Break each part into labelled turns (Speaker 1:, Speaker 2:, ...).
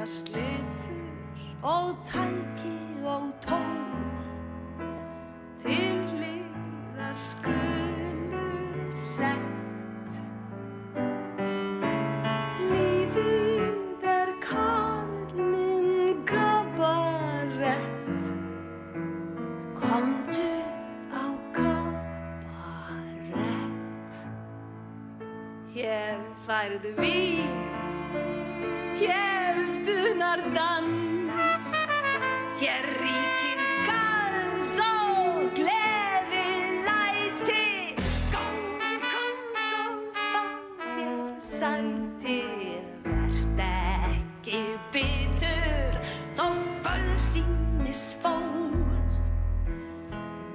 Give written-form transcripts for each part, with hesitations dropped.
Speaker 1: slitur og tæki og tól til hliðar skulu sett. Lífið karl minn kabarett, komdu á kabarett. Hér færðu vín, hér dunar dans, hér ríkir gals og gleðilæti. Komdu og fá þér sæti, vert ekki bitur þótt bölsýnis fór,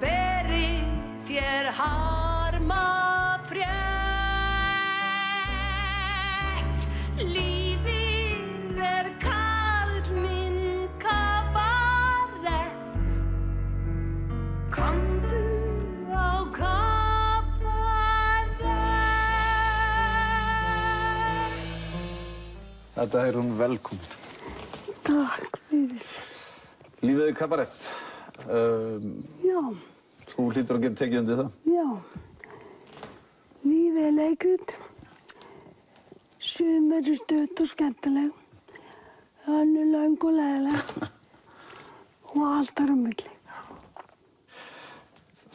Speaker 1: berið þér harma frétt. Lífið karl minn kabarett, komdu á kabarett.
Speaker 2: Þetta hún velkomin.
Speaker 3: Takk fyrir.
Speaker 2: Lífið kabarett.
Speaker 3: Já.
Speaker 2: Þú hlýtur að geta tekið undir það?
Speaker 3: Já. Lífið leikrit. Sum eru stutt og skemmtileg, önnur löng og leiðileg og allt þar á milli.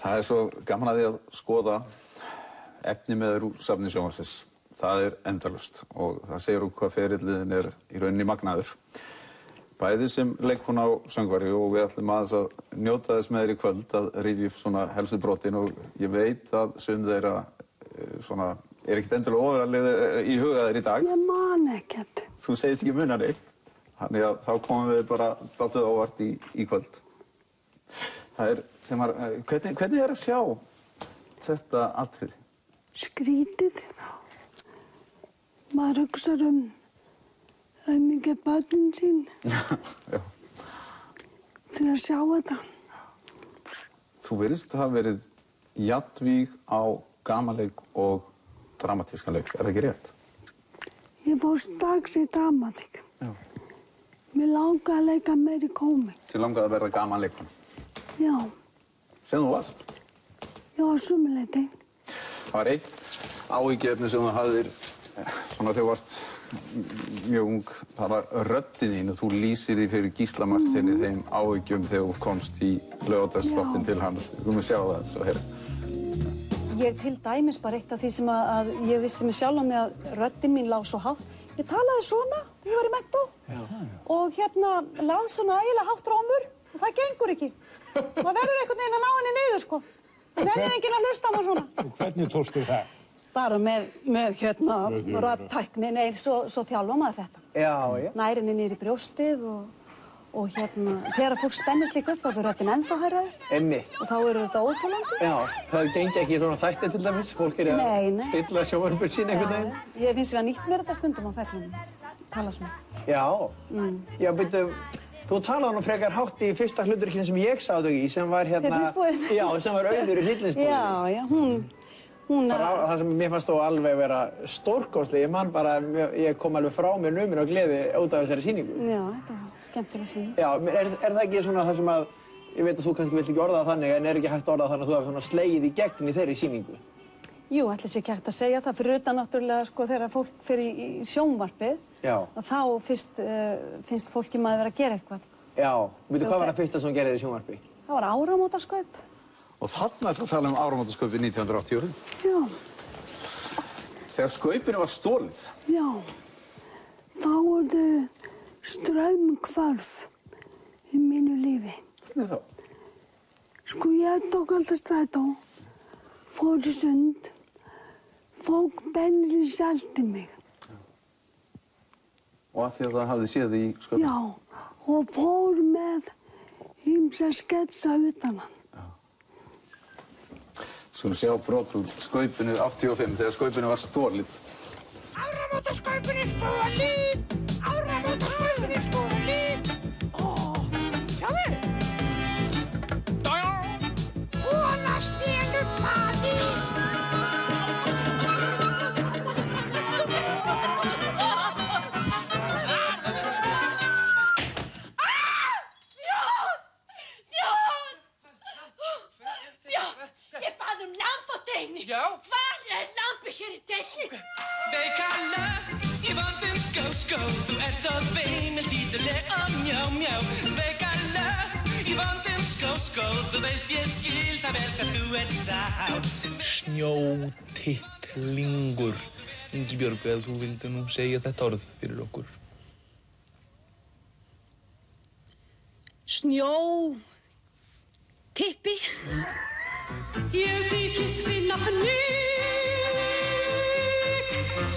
Speaker 2: Það svo gaman að því að skoða efni með þér úr safni sjónvarpsins. Það endalaust og það segir hvað ferillinn í rauninni magnaður. Bæði sem leikkona og söngvari, og við ætlum aðeins að njóta þess með þér í kvöld að rifja upp svona helstu brotin, og ég veit að sum þeirra svona ekkert endilega ofarlega í huga þér í dag.
Speaker 3: Ég man ekkert.
Speaker 2: Þú segist ekki muna neitt, þannig að þá komum við bara dálítið óvart í kvöld. Það hvernig að sjá þetta atriði?
Speaker 3: Skrítið. Maður hugsar mikið börnin sín.
Speaker 2: Já.
Speaker 3: Til að sjá þetta.
Speaker 2: Þú virðist hafa verið jafnvíg á gamanleik og dramatískan leik, það ekki rétt?
Speaker 3: Ég fór strax í dramatík.
Speaker 2: Já.
Speaker 3: Mér langaði að leika meir í kómík.
Speaker 2: Þið langaði að verða gamanleikon?
Speaker 3: Já.
Speaker 2: Sem þú varst?
Speaker 3: Já, sumuleyti.
Speaker 2: Það var eitt áhyggjuefni sem þú hafðir svona þegar þú varst mjög ung. Það var röddin þín og þú lýsir því fyrir Gísla Marteini þeim áhyggjum þegar þú komst í laugardagsþáttinn til hans. Þú maður sjá það eins og heyra.
Speaker 4: Ég til dæmis bara eitt af því sem að ég vissi mig sjálf með að röddin mín lá svo hátt. Ég talaði svona þegar ég var í mentó og láð svona ægilega hátt rómur og það gengur ekki. Maður verður einhvern veginn að ná henni niður, sko. Það nefnir enginn að hlusta á mig svona.
Speaker 5: Og hvernig tókstu það?
Speaker 4: Bara með raddtæknin svo þjálfa maður þetta.
Speaker 6: Já.
Speaker 4: Nærinni niður í brjóstið og þegar fólk spennist líka upp þá fyrir röddin ennþá hærra
Speaker 6: Einmitt.
Speaker 4: og þá eru þetta óþolandi.
Speaker 6: Já, það gengi ekki í svona þætti til dæmis, fólk að stilla sjónvarpið sín einhvern veginn.
Speaker 4: Ég finnst við að nýtt mér þetta stundum á ferlinu, tala svona.
Speaker 6: Já, já, byrju, þú talaði nú frekar hátt í fyrsta hluturkinn sem ég sá þig í, sem var
Speaker 4: Hryllingsbúðin.
Speaker 6: Já, sem var Auður í Hryllingsbúðinni.
Speaker 4: Já, hún
Speaker 6: Það sem mér fannst þó alveg vera stórkostleg, ég man bara, ég kom alveg frá mér numinn og gleði út af þessari sýningu.
Speaker 4: Já, þetta var skemmtileg sýning.
Speaker 6: Já, er það ekki svona það sem að, ég veit að þú kannski vilt ekki orða það þannig, en er ekki hægt að orða það þannig að þú hefur svona slegið í gegn í þeirri sýningu?
Speaker 4: Jú, ætli sé ekki hægt að segja það, fyrir utan náttúrulega sko þegar fólk fer í sjónvarpið, þá finnst fólki maður vera að gera eitthvað.
Speaker 6: Já, veitu hvað var það fyrsta sem þú gerðir í sjónvarpi?
Speaker 4: Það var áramótaskaup.
Speaker 2: Og þarna ætla að tala áramótaskaupið 1980.
Speaker 3: Já.
Speaker 2: Þegar skaupinu var stolið.
Speaker 3: Já. Þá straumhvörf í mínu lífi.
Speaker 2: Hvernig þá?
Speaker 3: Sko, ég tók alltaf strætó, fór í sund, fólk beinlínis seldi mig.
Speaker 2: Og að því að það hafði séð í skaupinu?
Speaker 3: Já, og fór með ýmsa sketsa utan hann.
Speaker 2: Skulum sjá brot úr skaupinu 85, þegar skaupinu var stolið.
Speaker 7: Áramótaskaupinu stolið! Áramótaskaupinu stolið! Sjáðu! Kona stelur blaði!
Speaker 5: skó, þú ert svo veimil, títuleg og mjó, veikalög í vondum skó, þú veist ég skil það vel hvað þú ert sá.
Speaker 8: Snjótittlingur. Ingibjörg, ef þú vildi nú segja þetta orð fyrir okkur.
Speaker 4: Snjótippi.
Speaker 1: Ég þykist finna flug.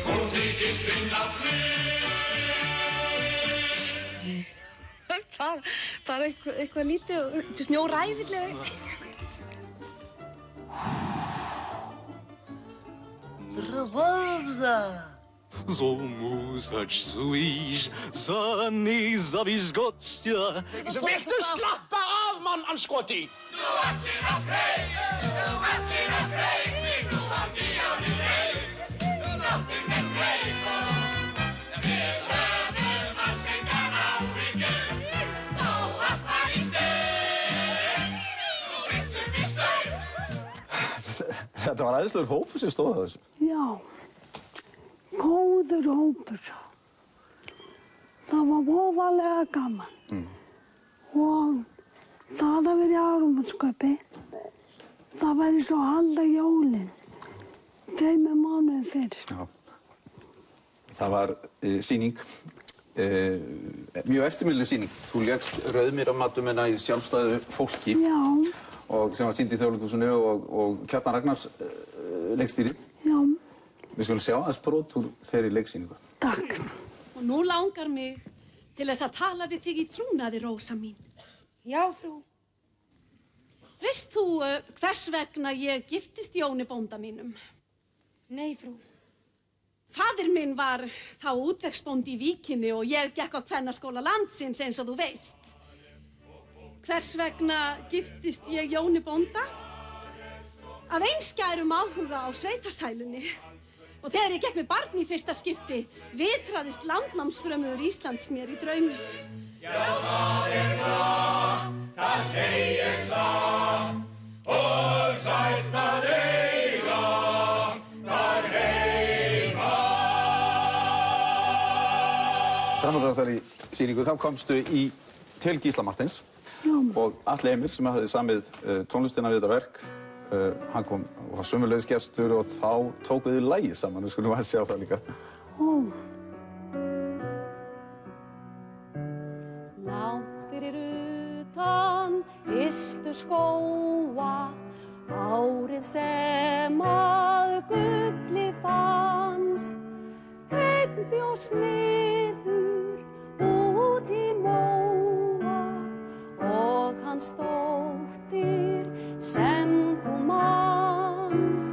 Speaker 7: Hún þykist finna flug.
Speaker 4: Bara eitthvað lítið og snjóræðilega.
Speaker 9: Prawda. So musać słysz, za nie zawisz gościa.
Speaker 7: Viltu slappa af, mann anskoti? Nú allir á kreik, nú allir á kreik, nú allir á kreik, nú nóttin kreik og við höfum alls engar áhyggjur, þó allt var í steik, nú villum í steik.
Speaker 2: Þetta var æðislegur hópur sem stóð að þessu.
Speaker 3: Já, góður hópur. Það var voðalega gaman. Og það að vera í áramótaskaupi, það var eins og að halda jólin 2 mánuðum fyrir.
Speaker 2: Já. Það var sýning, mjög eftirminnileg sýning. Þú lékst Rauðmýramatumina í sjálfstæðu fólki.
Speaker 3: Já.
Speaker 2: Og sem var sýnd í Þjóðleikhúsinu og Kjartan Ragnars leikstýrið.
Speaker 3: Já.
Speaker 2: Við skulum sjá aðeins brot úr þeirri leiksýningu.
Speaker 3: Takk.
Speaker 1: Og nú langar mig til þess að tala við þig í trúnaði, Rósa mín.
Speaker 4: Já, frú.
Speaker 1: Veist þú hvers vegna ég giftist Jóni bónda mínum?
Speaker 4: Nei, frú.
Speaker 1: Faðir minn var þá útvegsbóndi í Víkinni og ég gekk á kvennaskóla landsins eins og þú veist. Hvers vegna giftist ég Jóni bónda? Af einskærum áhuga á sveitarsælunni. Og þegar ég gekk með barn í fyrsta skipti, vitraðist landnámsfrömuður Íslands mér í draumi.
Speaker 7: Já, það gott, það segi ég satt, og sætt að eiga þar heima.
Speaker 2: Fram að þessari sýningu þá komstu til Gísla Marteins og Atli Emil sem hafði samið tónlistina við þetta verk. Hann kom og var sömuleiðis gestur og þá tóku þið lagið saman. Við skulum að sjá það líka.
Speaker 4: Langt fyrir utan ystu skóa, árið sem að gulli fannst, einn bjó smiður út í móa og hans dóttir sem þú manst,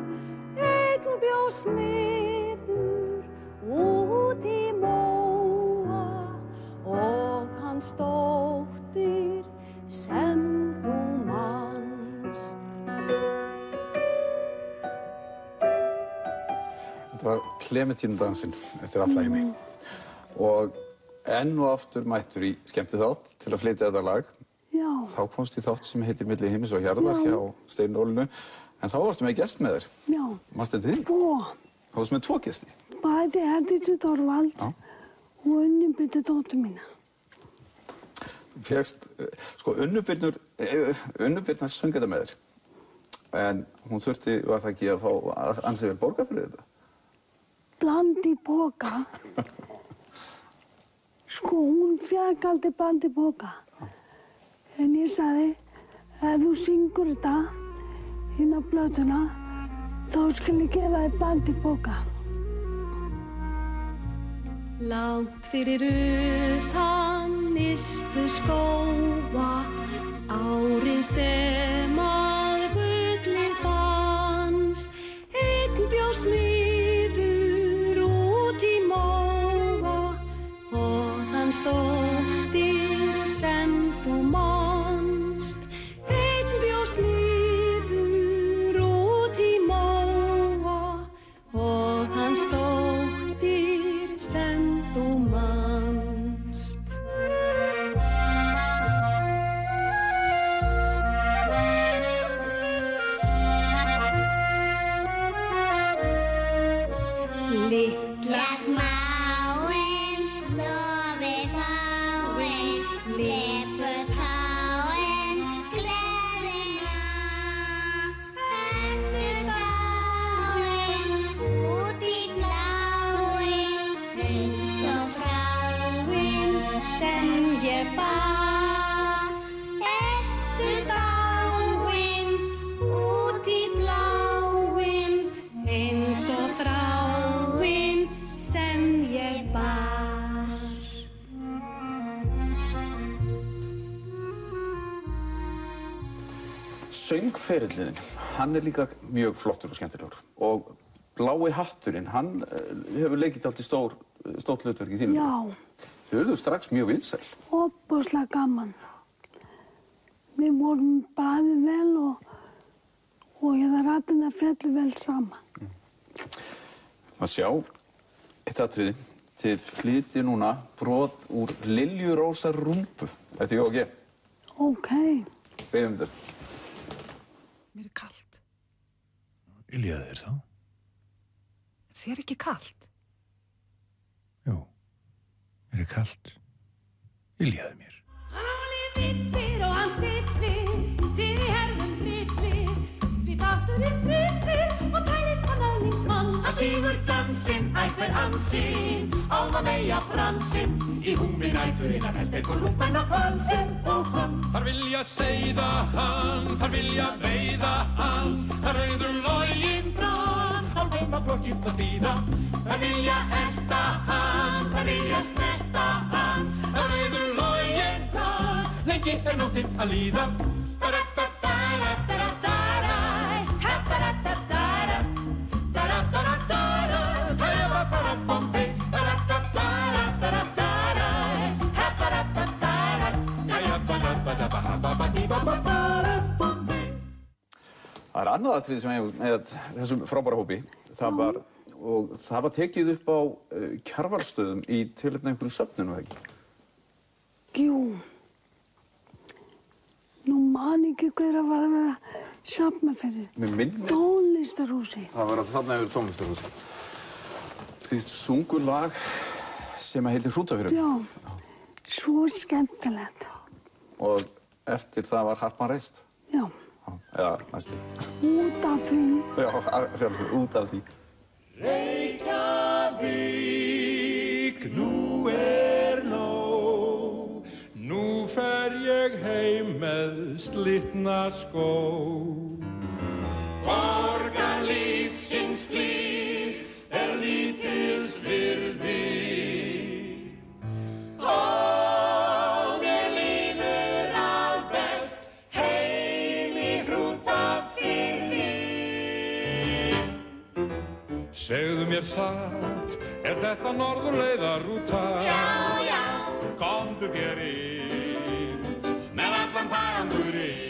Speaker 4: einn bjó smiður út í móa og hans dóttir sem þú manst.
Speaker 2: Þetta var Klementínudansinn eftir Atla Emi. Og enn og aftur mættur í skemmtiþátt til að flytja þetta lag.
Speaker 3: Já.
Speaker 2: Þá komst í þátt sem heitir Milli himins og hjarðar hjá Steinólinu. En þá varstu með gest með þér.
Speaker 3: Já.
Speaker 2: Manstu þetta því?
Speaker 3: 2.
Speaker 2: Þá varstu með 2 gesti.
Speaker 3: Bæði Herdísi Þorvald og Unnubyrnu dóttur mína.
Speaker 2: Fékkst, sko, Unnubyrna söng þetta með þér. En hún þurfti, var það ekki, að fá ansi vel borgað fyrir þetta?
Speaker 3: Bland í poka. Sko, hún fékk aldrei bland í poka. En ég sagði, ef þú syngur þetta inn á plötuna, þá skal ég gefa þér bland í poka.
Speaker 1: Langt fyrir utan ystu skóa, árið sem að gullið fannst, einn bjó smiður út í móa og hans dóttir sem þú manst, einn bjó smiður út í móa og hans dóttir sem þú manst.
Speaker 7: Litla smáin
Speaker 10: bar. Ertu dáin út í bláin, eins og þráin sem ég bar.
Speaker 2: Söngferillinn, hann líka mjög flottur og skemmtilegur. Og blái hatturinn, hann hefur leikið dálítið stórt hlutverk í þínu.
Speaker 3: Já.
Speaker 2: Þau urðu strax mjög vinsæl.
Speaker 3: Ofboðslega gaman. Við vorum bæði vel og raddirnar féllu vel saman.
Speaker 2: Að sjá eitt atriði. Þið flytjið núna brot úr Lilju Rósar Rúmbu. Þetta er Jóki.
Speaker 3: Ok.
Speaker 2: Beiðum þetta.
Speaker 11: Mér er kalt.
Speaker 12: Yljaði þér þá?
Speaker 11: Þér er ekki kalt?
Speaker 12: Jú, mér er kalt. Yljaði mér.
Speaker 10: Hann áli villir og hann stillir, sér í herðum hryllir, því þátturinn tryllir og tælir hann aðlingsmann. Hann stígur dansinn, ætver ansinn, álma meja bransinn, í húmi næturinn að felt ekkur rúmbenn af hansinn og hann.
Speaker 5: Þar vilja seiða hann, þar vilja veiða hann, þar rauður loginn brann, hálfheima blokkinn að bíða. Þar vilja elta hann, þar vilja snerta hann, þar rauður loginn brann, lengi nóttinn að líða.
Speaker 2: Það annað atriði sem ég með þessum frábæra hópi. Það var tekið upp á Kjarvalsstöðum í tilefni einhverju söfnun, var ekki?
Speaker 3: Jú. Nú man ekki hver að var að vera safna fyrir.
Speaker 2: Mér minnir.
Speaker 3: Tónlistarhúsi.
Speaker 2: Það var þarna yfir tónlistarhúsi. Þið sungu lag sem heitir Hrútafjörður.
Speaker 3: Já, svo skemmtilegt.
Speaker 2: Og eftir það var Harpan reist.
Speaker 3: Já.
Speaker 2: Eða næstu.
Speaker 3: Út af því.
Speaker 2: Já, sjálfsög, út af því.
Speaker 5: Reykjavík, nú er nóg, nú fer ég heim með slitna skó. Borgar lífsins glís er lítils virði, og mér líður albest heim í Hrútafirði. Segðu mér satt, er þetta norðurleiðarrúta?
Speaker 10: Já, já.
Speaker 5: Komdu þér inn, með allan farandurinn.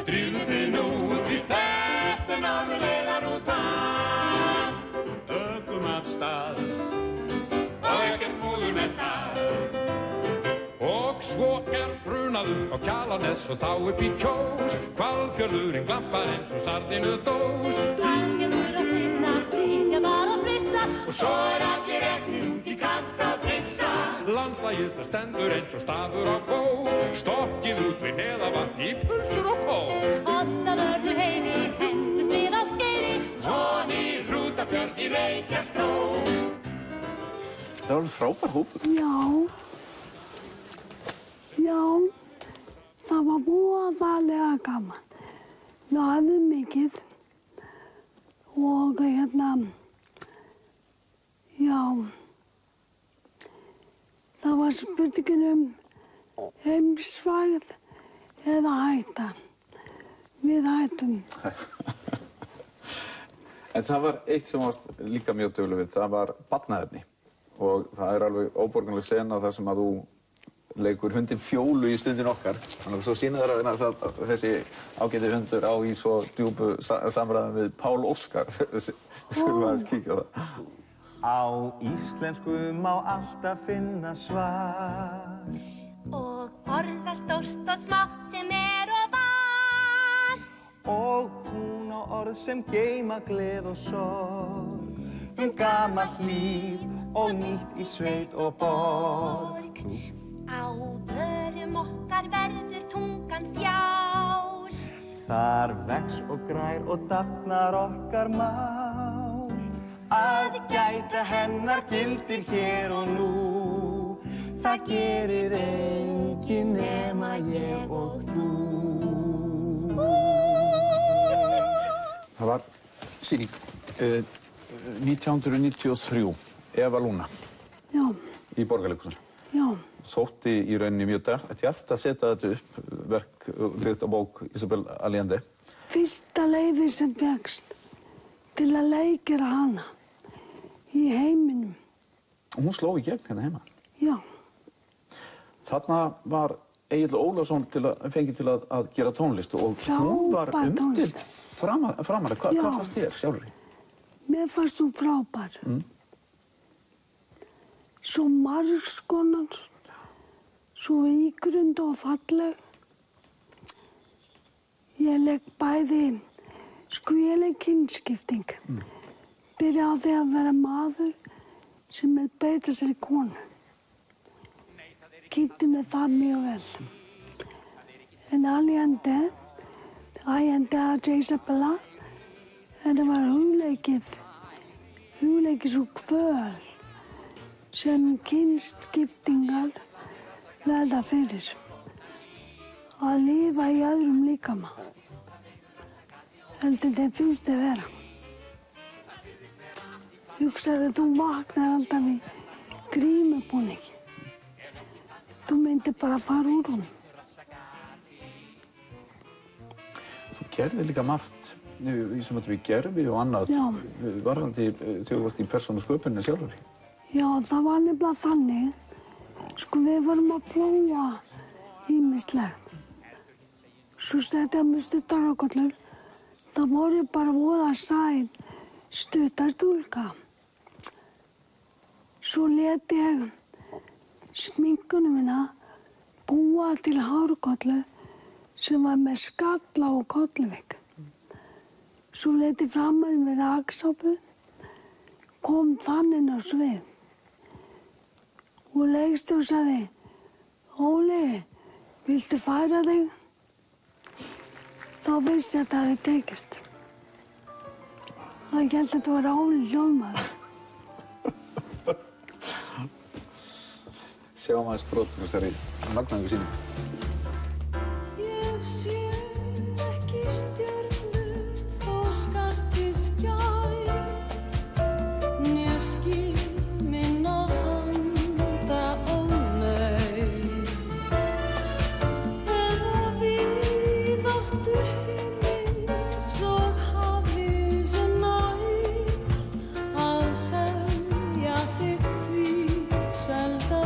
Speaker 5: Drífðu þig nú, því þetta er norðurleiðarrúta. Ökum af stað, og ekkert múður með það. Og svo er brunað upp á Kjalarnes og þá upp í Kjós. Hvalfjörðurinn glampar eins og sardínudós.
Speaker 10: Drangenur að svissa, sitja bara og frissa,
Speaker 5: Og svo er allir eknir út í kant að pissa. Landslagið það stendur eins og stafur á bó. Stokkið út við neðavatn í pulsur og kó.
Speaker 10: alltaf vörðu heimi, hendust við á skeiði.
Speaker 5: Hon í Hrútafjörð í Reykjastró.
Speaker 2: Það var frábær hópur.
Speaker 3: Já. Já, það var voðalega gaman. Við höfðum mikið og já, það var spurningin heimsfrægð eða hætta. Við hættum.
Speaker 2: En það var eitt sem varst líka mjög dugleg við, það var barnaefni. Og það er alveg óborganleg sena þar sem að þú leikur hundinn Fjólu í Stundin okkar. Þannig að svo sýna þér að þessi ágæti hundur á í svo djúpu samræðum við Pál Óskar. Skulum við aðeins kíkja á það.
Speaker 13: Á íslensku má alltaf finna svar.
Speaker 10: Og orða stórt og smátt sem er og var.
Speaker 13: Og hún á orð sem geyma gleð og sorg. Gamalt líf og nýtt í sveit og borg.
Speaker 10: Á vörum okkar verður tungan fjár.
Speaker 13: Þar vex og grær og dafnar okkar mál. Að gæta hennar gildir hér og nú. það gerir enginn nema ég og þú.
Speaker 2: Það var sýning 1993, Eva Luna
Speaker 3: Já,
Speaker 2: í Borgarleikhúsinu.
Speaker 3: já,
Speaker 2: Þótti í rauninni mjög djarft að setja þetta upp, verk byggt á bók Isabel Allende.
Speaker 3: fyrsta leyfi sem fékkst til að leikera hana í heiminum.
Speaker 2: Og hún sló í gegn hérna heima.
Speaker 3: Já,
Speaker 2: Þarna var Egill Ólafsson fengið til að gera tónlist og hún var
Speaker 3: Frábær
Speaker 2: umdeild framarlega. Hvað fannst þér sjálfur?
Speaker 3: mér fannst hún frábær. Svo margs konar, svo ígrund og falleg. Ég legg bæði, ég legg kynskipting. Byrja á því að vera maður sem er beita sér í konu. Kynnti mig það mjög vel. En Allende að Isabella, þetta var hugleikið svo kvöl sem kynskiptingar verða fyrir. Að lifa í öðrum líkama. Heldur þeim finnst þið vera. Hugsaðu þú vaknar alltaf í grímubúningi. Þú myndir bara fara úr honum.
Speaker 2: Þú gerði líka margt sem við gerfi og annað varðandi þegar þú varst í persónusköpunni sjálfur.
Speaker 3: Já, það var nefnilega þannig. Sko, við vorum að prófa ýmislegt. Svo setja mig stuttarhákollur. Það voru bara voða sæl stuttarstúlka. Svo lét ég sminkunum minna búa til hárkollu sem var með skalla og kolluvik. Svo lét ég fram með raksápu, kom þannig á svið. Og leikstjóri sagði, Óli, viltu færa þig? Þá vissi ég að það hefði tekist. Ég held að þetta var Óli hljóðmaður.
Speaker 2: Sjáum aðeins brot þessari magnaðingu sýningu.
Speaker 10: Ég sé ekki stjörnu þó skart í skæ, né skil minna handa ónei. Eða víðáttu himins og hafið sem nær, að hemja þitt hvítselda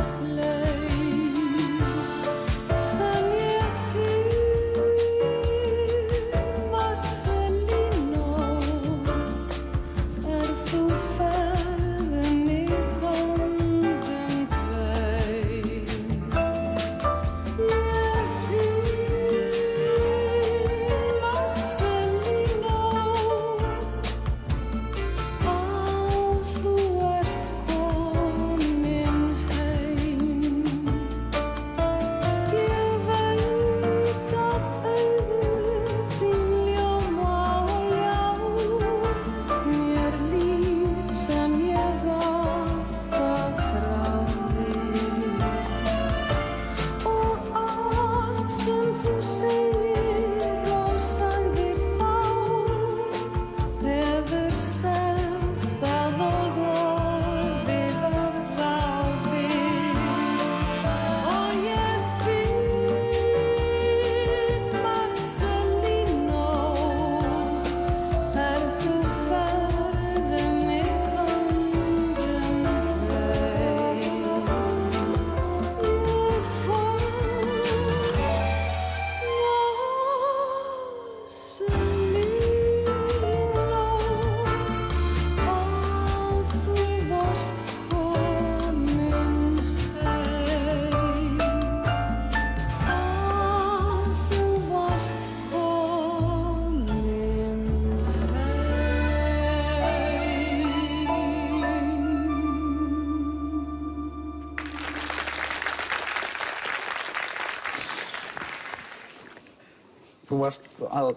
Speaker 2: Þú varst að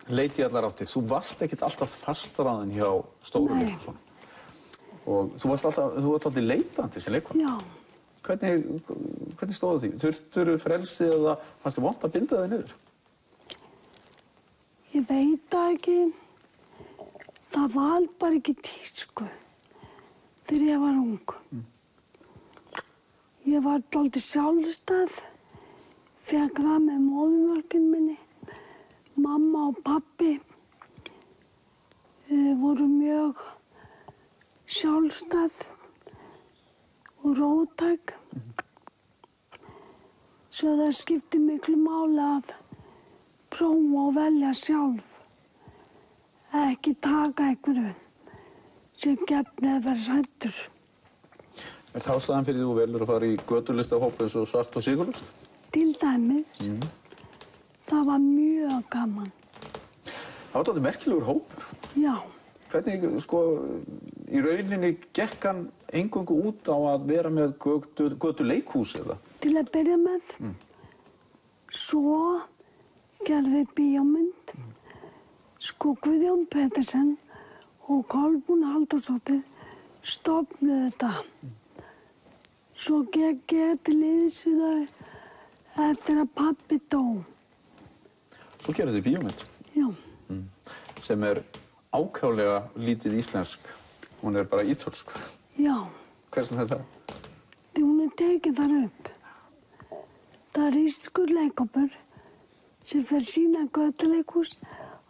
Speaker 2: leita í allar áttir. Þú varst ekkert alltaf fastráðin hjá stóru leikhúsunum. Og þú varst alltaf leitandi sem leikkona.
Speaker 3: Já.
Speaker 2: Hvernig hvernig stóðu því? Þurftirðu frelsi eða fannst þér vont að binda þig niður?
Speaker 3: Ég veit það ekki. Það var bara ekki tísku þegar ég var ung. Ég var dálítið sjálfstæð, fékk það með móðurmjólkinni minni. Mamma og pabbi voru mjög sjálfstæð og róttæk. Svo það skipti miklu máli að prófa og velja sjálf. Ekki taka einhverju sem gefni eða verið hræddur.
Speaker 2: Er það ástæðan fyrir þú velur að fara í götulistahóp eins og Svart og Sigurlaust?
Speaker 3: Til dæmis. Það var mjög gaman.
Speaker 2: Það var þetta merkilegur hópur.
Speaker 3: Já.
Speaker 2: Hvernig, í rauninni gekk hann eingöngu út á að vera með götuleikhús eða?
Speaker 3: Til að byrja með. Svo gerði bíómynd. Guðjón Petersen og Kolbrún Halldórsdóttir stofnuðu þetta. Svo gekk ég til liðs við þau eftir að pabbi dó.
Speaker 2: Svo gerði þið bíómynd?
Speaker 3: Já.
Speaker 2: Sem er ákaflega lítið íslensk. Hún er bara ítölsk.
Speaker 3: Já.
Speaker 2: Hvers vegna er það?
Speaker 3: Því hún er tekið þar upp. Það er íslenskur leikhópur sem fer sýna götuleikhús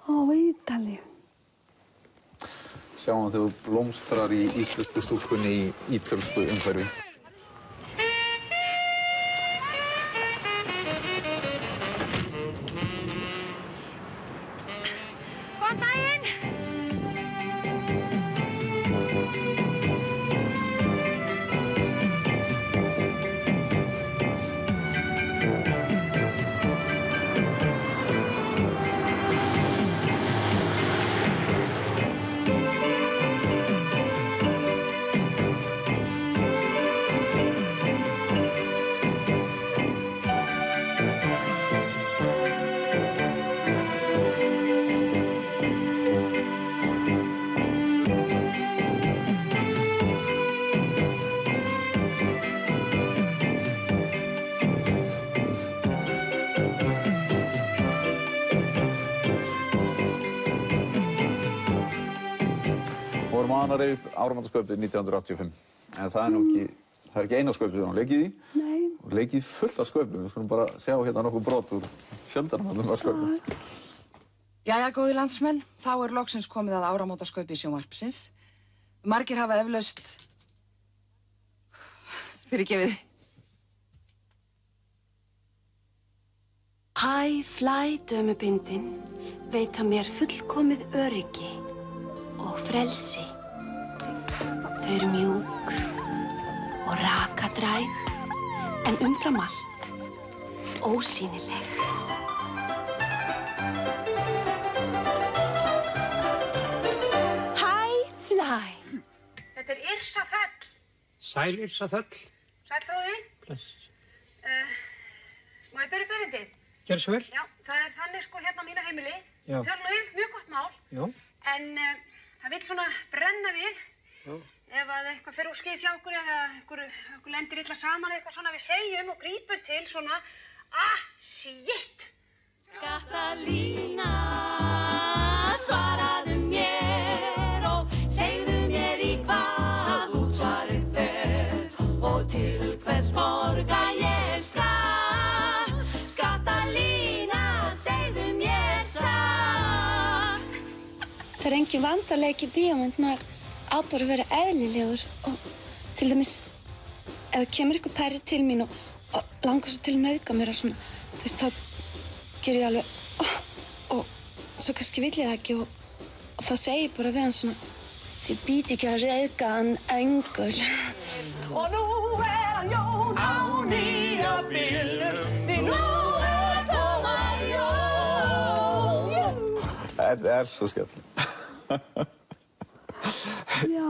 Speaker 3: á Ítalíu.
Speaker 2: Sjáum þú blómstrar í íslensku stúkunni í ítölsku umhverfi.
Speaker 10: Góðan daginn!
Speaker 2: Vorum að reyða upp áramótaskaupið 1985, en það er ekki eina skaupið sem hún leikið í.
Speaker 3: Nei.
Speaker 2: Hún leikið fullt af skaupum, við skulum bara sjá hérna nokkuð brot úr fjöldanum af skaupum.
Speaker 14: Jæja, góði landsmenn, þá er loksins komið að áramótaskaupi sjónvarpsins. Margir hafa eflaust fyrirgefið.
Speaker 15: High-fly dömubindin veita mér fullkomið öryggi og frelsi. Þau eru mjúk og rakadræg, en umfram allt ósýnileg.
Speaker 10: High-fly. Þetta er Yrsa Þöll.
Speaker 6: Sæl Yrsa Þöll.
Speaker 10: Sæll fróði.
Speaker 6: Bless.
Speaker 10: Má ég byrja byrjandi?
Speaker 6: Gjörðu svo vel.
Speaker 10: Já, það er þannig hérna á mínu heimili.
Speaker 6: Já.
Speaker 10: Tölum nú yfirleitt mjög gott mál.
Speaker 6: Já.
Speaker 10: En það vill svona brenna við.
Speaker 6: Já.
Speaker 10: Ef að eitthvað fer úr skeiðs hjá okkur eða okkur lendir illa saman eða eitthvað svona við segjum og grípum til svona shit!
Speaker 15: Skattalína, svaraðu mér og segðu mér í hvað útsvarið fer og til hvers borga ég skatt. Skattalína, segðu mér satt.
Speaker 16: Það er engin vandaleiki bíómynd, maður á bara að vera eðlilegur og til dæmis ef kemur ykkur pæri til mín og langar svo til að nauðga mér og svona, þú veist, þá ger ég alveg og svo kannski vill ég það ekki og þá segi ég bara við hann svona þið být ekki að reiðga hann öngul.
Speaker 10: Og nú er hann Jón á nýja bílnum, því nú er að koma jól.
Speaker 2: Þetta er svo skemmtilegt.
Speaker 3: Já,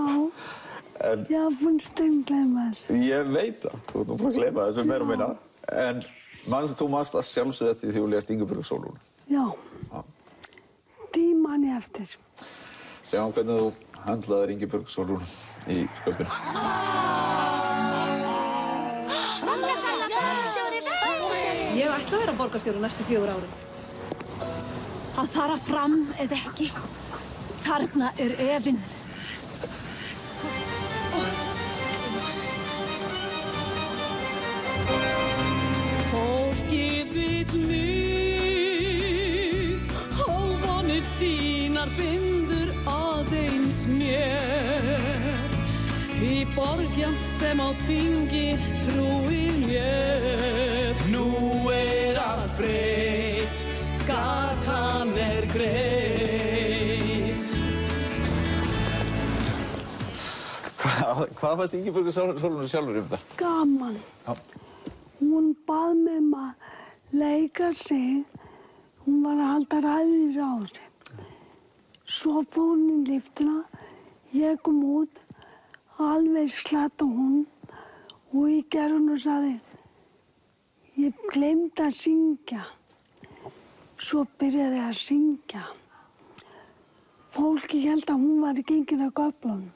Speaker 3: ég haf búinn steingleyma þessu.
Speaker 2: Ég veit það, þú ert nú búin að gleyma þessu meira og minna. En þú manst að sjálfsögðu eftir því þú lést Ingibjörgu Sólrúnu.
Speaker 3: Já, því man ég eftir.
Speaker 2: Sjáum hvernig þú handlaðir Ingibjörgu Sólrúnu í skaupinu.
Speaker 4: ætla að vera borgarstjóri næstu 4 árin?
Speaker 17: Að fara fram eða ekki, þarna efinn.
Speaker 10: Fólkið vill mig, hóvanir sínar bindur aðeins mér. Í borgjant sem á þingi trúir mér. Nú allt breytt, gatan greið.
Speaker 2: Hvað fannst Ingibjörgu Sólrúnu sjálfur þetta?
Speaker 3: Gaman.
Speaker 2: Já.
Speaker 3: Hún bað mig að leika sig. Hún var að halda ræður á sig. Svo fór hún í lyftuna. Ég kom út, alveg slatt á hún. Og ég gerði hún og sagði, ég gleymdi að syngja. Svo byrjaði ég að syngja. Fólki held að hún var gengin af göflunum.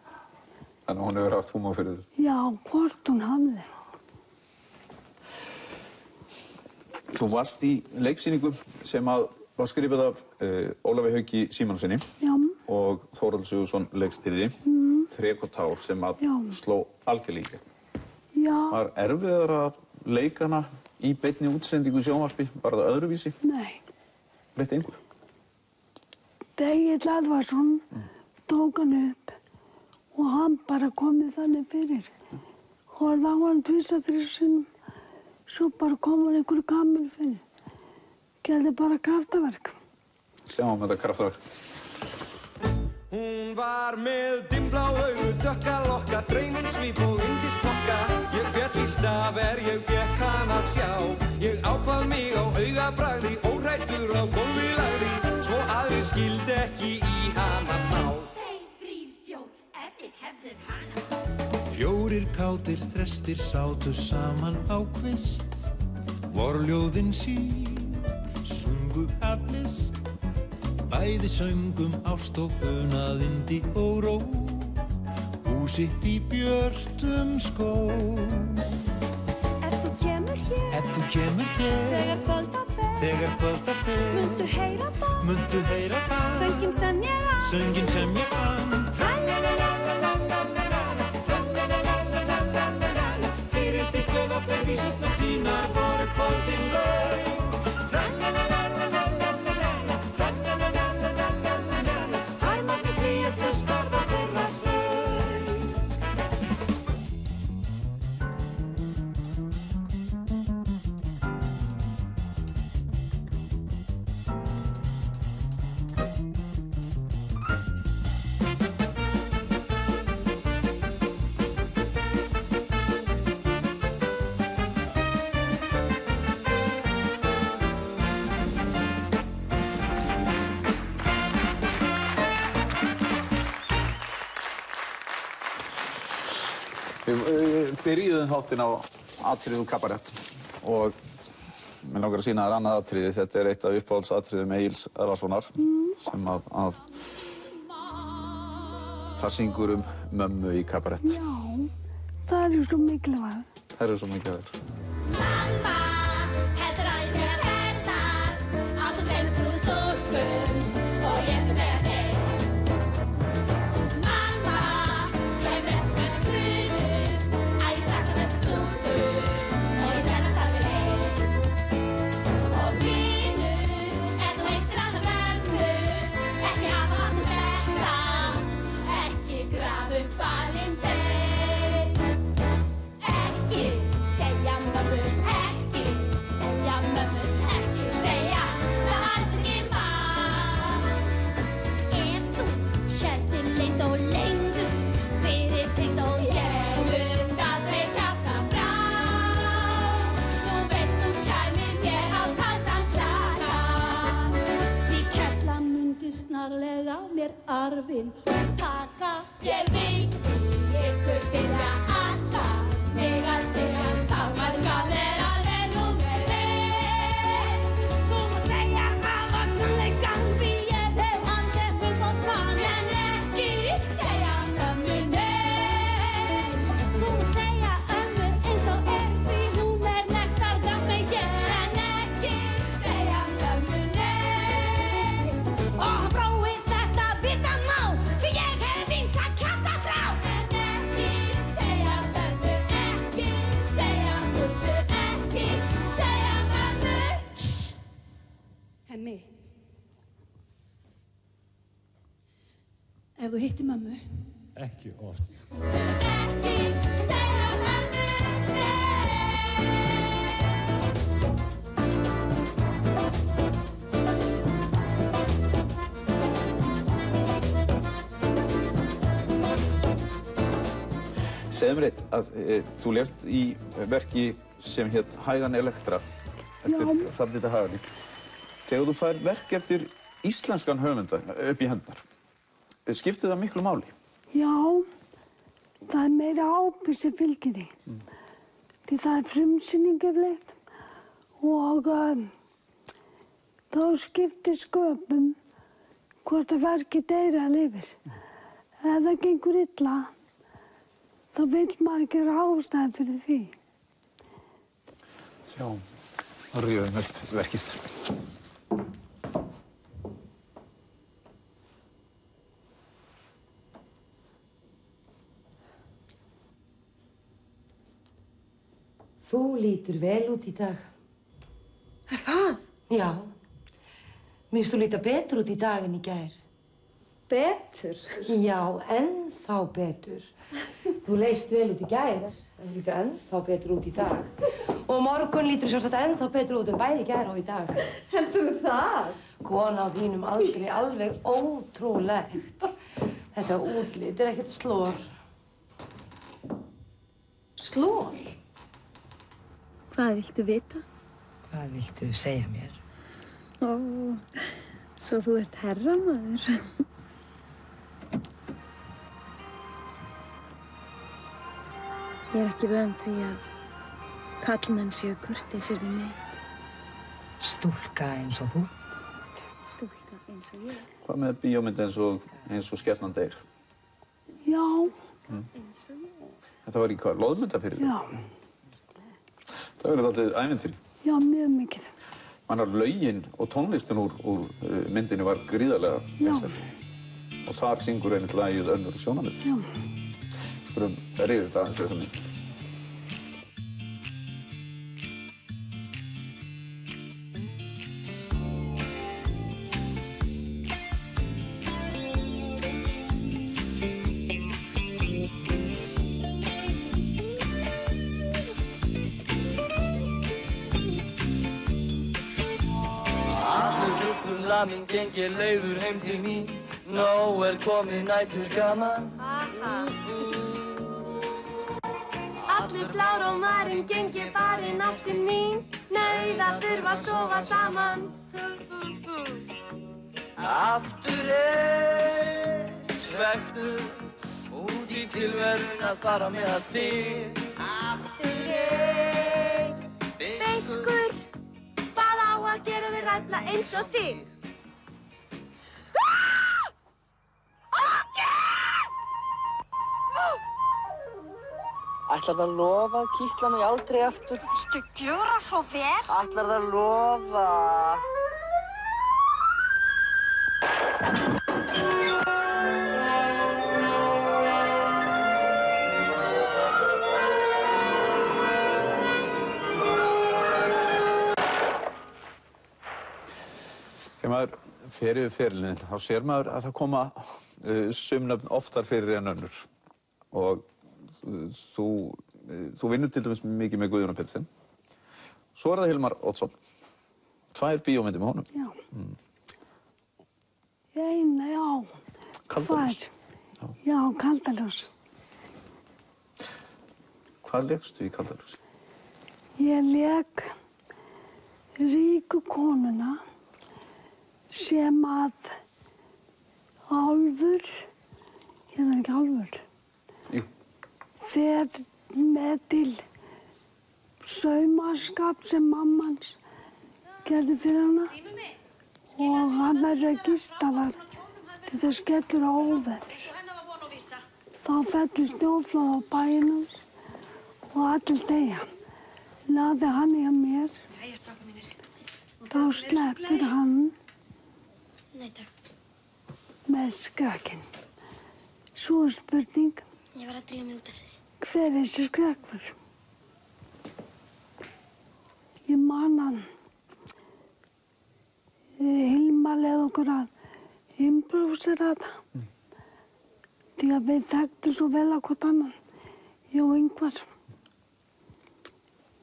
Speaker 2: Þannig að hún hefur haft húmor fyrir þér?
Speaker 3: Já, hvort hún hafði.
Speaker 2: Þú varst í leiksýningu sem var skrifað af Ólafi Hauki Símonarsyni og Þórhallur Sigurðsson leikstýrði, Þrek og tár, sem sló algjörlega í gegn.
Speaker 3: Já.
Speaker 2: Var erfiðara að leika hana í beinni útsendingu í sjónvarpi? Var það öðruvísi?
Speaker 3: Nei.
Speaker 2: Breytti einhverju?
Speaker 3: Egill Edvardsson tók hann upp og hann bara komið þannig fyrir. Horfði á hann 2-3 sinnum, svo bara kom hann einhverju kaminu fyrir. Gerði bara kraftaverk.
Speaker 2: Sjáum þetta kraftaverk.
Speaker 5: Hún var með dimmblá augu, dökka lokka, drauminn svip og yndisflokka. Ég féll í staf ég fékk hann að sjá. Ég ákvað mig á augabragði, óhræddur á gólfi lagði, svo aðrir skildi ekki í hana ná.
Speaker 10: 1, 3, 4, ef þið hefðuð hana.
Speaker 12: 4 kátir þrestir sátu saman á kvist. Vorljóðin sín sungu af list. Bæði söngum ást og unaðindi og ró. Húsitt í björtum skó.
Speaker 17: Ef þú kemur hér,
Speaker 12: þegar kvölda fer, muntu heyra það,
Speaker 17: sönginn sem ég á.
Speaker 5: Fyrir þig kveða þeir vísurnar sínar voru kvöldin laun. Harmarnir hlýir hlustar á þeirra söng.
Speaker 2: Við byrjuðum þáttinn á atriði úr kabarett og mér langar að sýna þér annað atriði. Þetta er eitt af uppáhaldsatriðum Egils Edvardssonar sem að það syngur mömmu í kabarett.
Speaker 3: Já, það er svo mikilvægt.
Speaker 2: Það er svo mikilvægt.
Speaker 10: Mamma heldur aðeins mér að ferðast átum 5.000 stúlkum og ég sem þeim. Mamma hefur ekki með grunu að ég stakka þessu stúlkum og ég ferðast alveg heim. Og mínu, ef þú heitir hana mömmu, ekki hafa átt þetta, ekki grafa upp falin þeir. Ekki segja mömmu, ekki segja mömmu, ekki segja það alls ekki var. Ef þú sérðir leynd og leyndu fyrir tengd og ég mun aldrei kjafta frá. Þú veist þú kæmir mér á kaldan klaka. Því kefla mundi snarlega mér arfinn taka. Ég vil ykkur byrja alla mig að spila þámarskap er alveg númer 1. Þú mátt segja hafa sannleikann því ég hef hann sem uppáhaldsmann en ekki segja mömmu nei. Þú mátt segja ömmu eins og er því hún er nektargras með ég en ekki
Speaker 1: ef þú hittir mömmu.
Speaker 12: Ekki orð.
Speaker 2: Segðu mér eitt að þú lést í verki sem hét Hægan Elektra eftir Hrafnhildi Hagalín. Þegar þú fær verk eftir íslenskan höfunda upp í hendurnar, skiptir það miklu máli?
Speaker 3: Já, það er meira ábyrgð sem fylgir því. Því það er frumsýning yfirleitt og þá skiptir sköpum hvort að verkið deyr eða lifir. Ef það gengur illa, þá vill maður ekki ástæðu fyrir því.
Speaker 2: Sjá, þá rífum upp verkið.
Speaker 18: Þú lítur vel út í dag.
Speaker 17: Er það?
Speaker 18: Já. Mér finnst þú líta betur út í dag en í gær.
Speaker 17: Betur?
Speaker 18: Já, ennþá betur. Þú leist vel út í gær, en þú lítur ennþá betur út í dag. Og morgun lítur sjálfsagt ennþá betur út en bæði í gær og í dag.
Speaker 17: Heldur það?
Speaker 18: Kona á þínum aldri, alveg ótrúlegt. Þetta útlit er ekkert slór.
Speaker 17: Slór? Hvað viltu vita?
Speaker 18: Hvað viltu segja mér?
Speaker 17: Ó, svo þú ert herramaður. Ég er ekki vön því að karlmenn séu kurteisir við mig.
Speaker 18: Stúlka eins og þú?
Speaker 17: Stúlka eins og ég?
Speaker 2: Hvað með bíómynd eins og Skepnan deyr?
Speaker 3: Já.
Speaker 17: Eins og ég?
Speaker 2: Þetta var í hvað, loðmyndafyrirtæki?
Speaker 3: Já.
Speaker 2: Það verður alltaf ævintýri.
Speaker 3: Já, mjög mikið.
Speaker 2: Mannar lögin og tónlistin úr myndinni var gríðarlega vinsæl. Og þar syngur einmitt lagið Önnur sjónarmið.
Speaker 3: Já.
Speaker 2: Við erum rifið það aðeins þessa mynd.
Speaker 19: Minn gengið leiður heim til mín. Nó komið nætur gaman.
Speaker 10: Allur blárómarinn gengið barinn ástin mín. Nauð að þurfa að sofa saman.
Speaker 19: Aftur svektur út í tilveruna þar á meðal þig.
Speaker 10: Aftur beiskur, hvað á að gera við ræfla eins og þig?
Speaker 19: Ætlarðu að lofa að kitla mig aldrei aftur?
Speaker 10: Viltu gjöra svo vel?
Speaker 19: Ætlarðu að lofa?
Speaker 2: Þegar maður fer yfir ferilinn, þá sér maður að það koma sum nöfn oftar fyrir en önnur. Og þú vinnur til dæmis mikið með Guðjóni Pétursson. Svo er það Hilmar Oddsson. 2 bíómyndir með honum.
Speaker 3: Já. Eina, já.
Speaker 2: Kaldaljós.
Speaker 3: Já, Kaldaljós.
Speaker 2: Hvað lékstu í Kaldaljós?
Speaker 3: Ég lék ríku konuna sem að Álfur, hérna ekki Álfur, fer með til saumaskap sem mammans gerði fyrir hana og hann verður að gista þar til það skellur á óveður. Þá fellir snjóflóð á bæinn hans og allir deyja. Laði hann í að mér, þá sleppir hann með skrekkinn. Svo er spurning,
Speaker 10: Ég var að drífa mig út eftir.
Speaker 3: hver er þessi skrekkur? Ég man að Hilmar leið okkur að improvisera þetta Því að við þekktum svo vel að hvort annan, ég og Ingvar.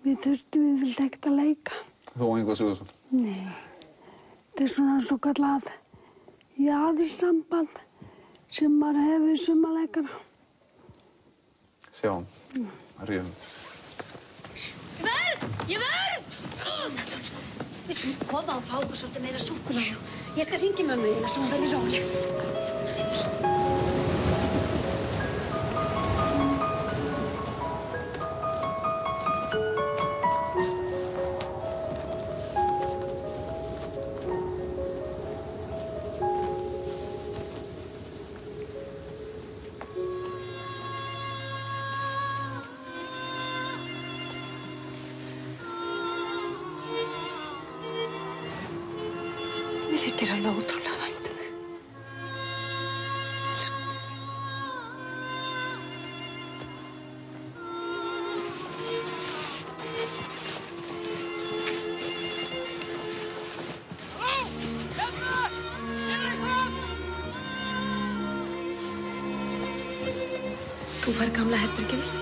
Speaker 3: Við þurftum yfirleitt ekkert að leika.
Speaker 2: Þú og Ingvar Sigurðsson?
Speaker 3: Nei, þetta svo kallað jarðsamband sem maður hefur við sumarleikara.
Speaker 2: Sjáum, ríðum.
Speaker 10: Ég verð! Svona. Við skulum koma og fá okkur svolítið meira súkkulaði og ég skal hringja mömmu þína svo hún verði róleg. Svona, heimur.
Speaker 16: Mér þykir alveg ótrúlega vænt þig. Elsku. Þú fær gamla herbergið þitt.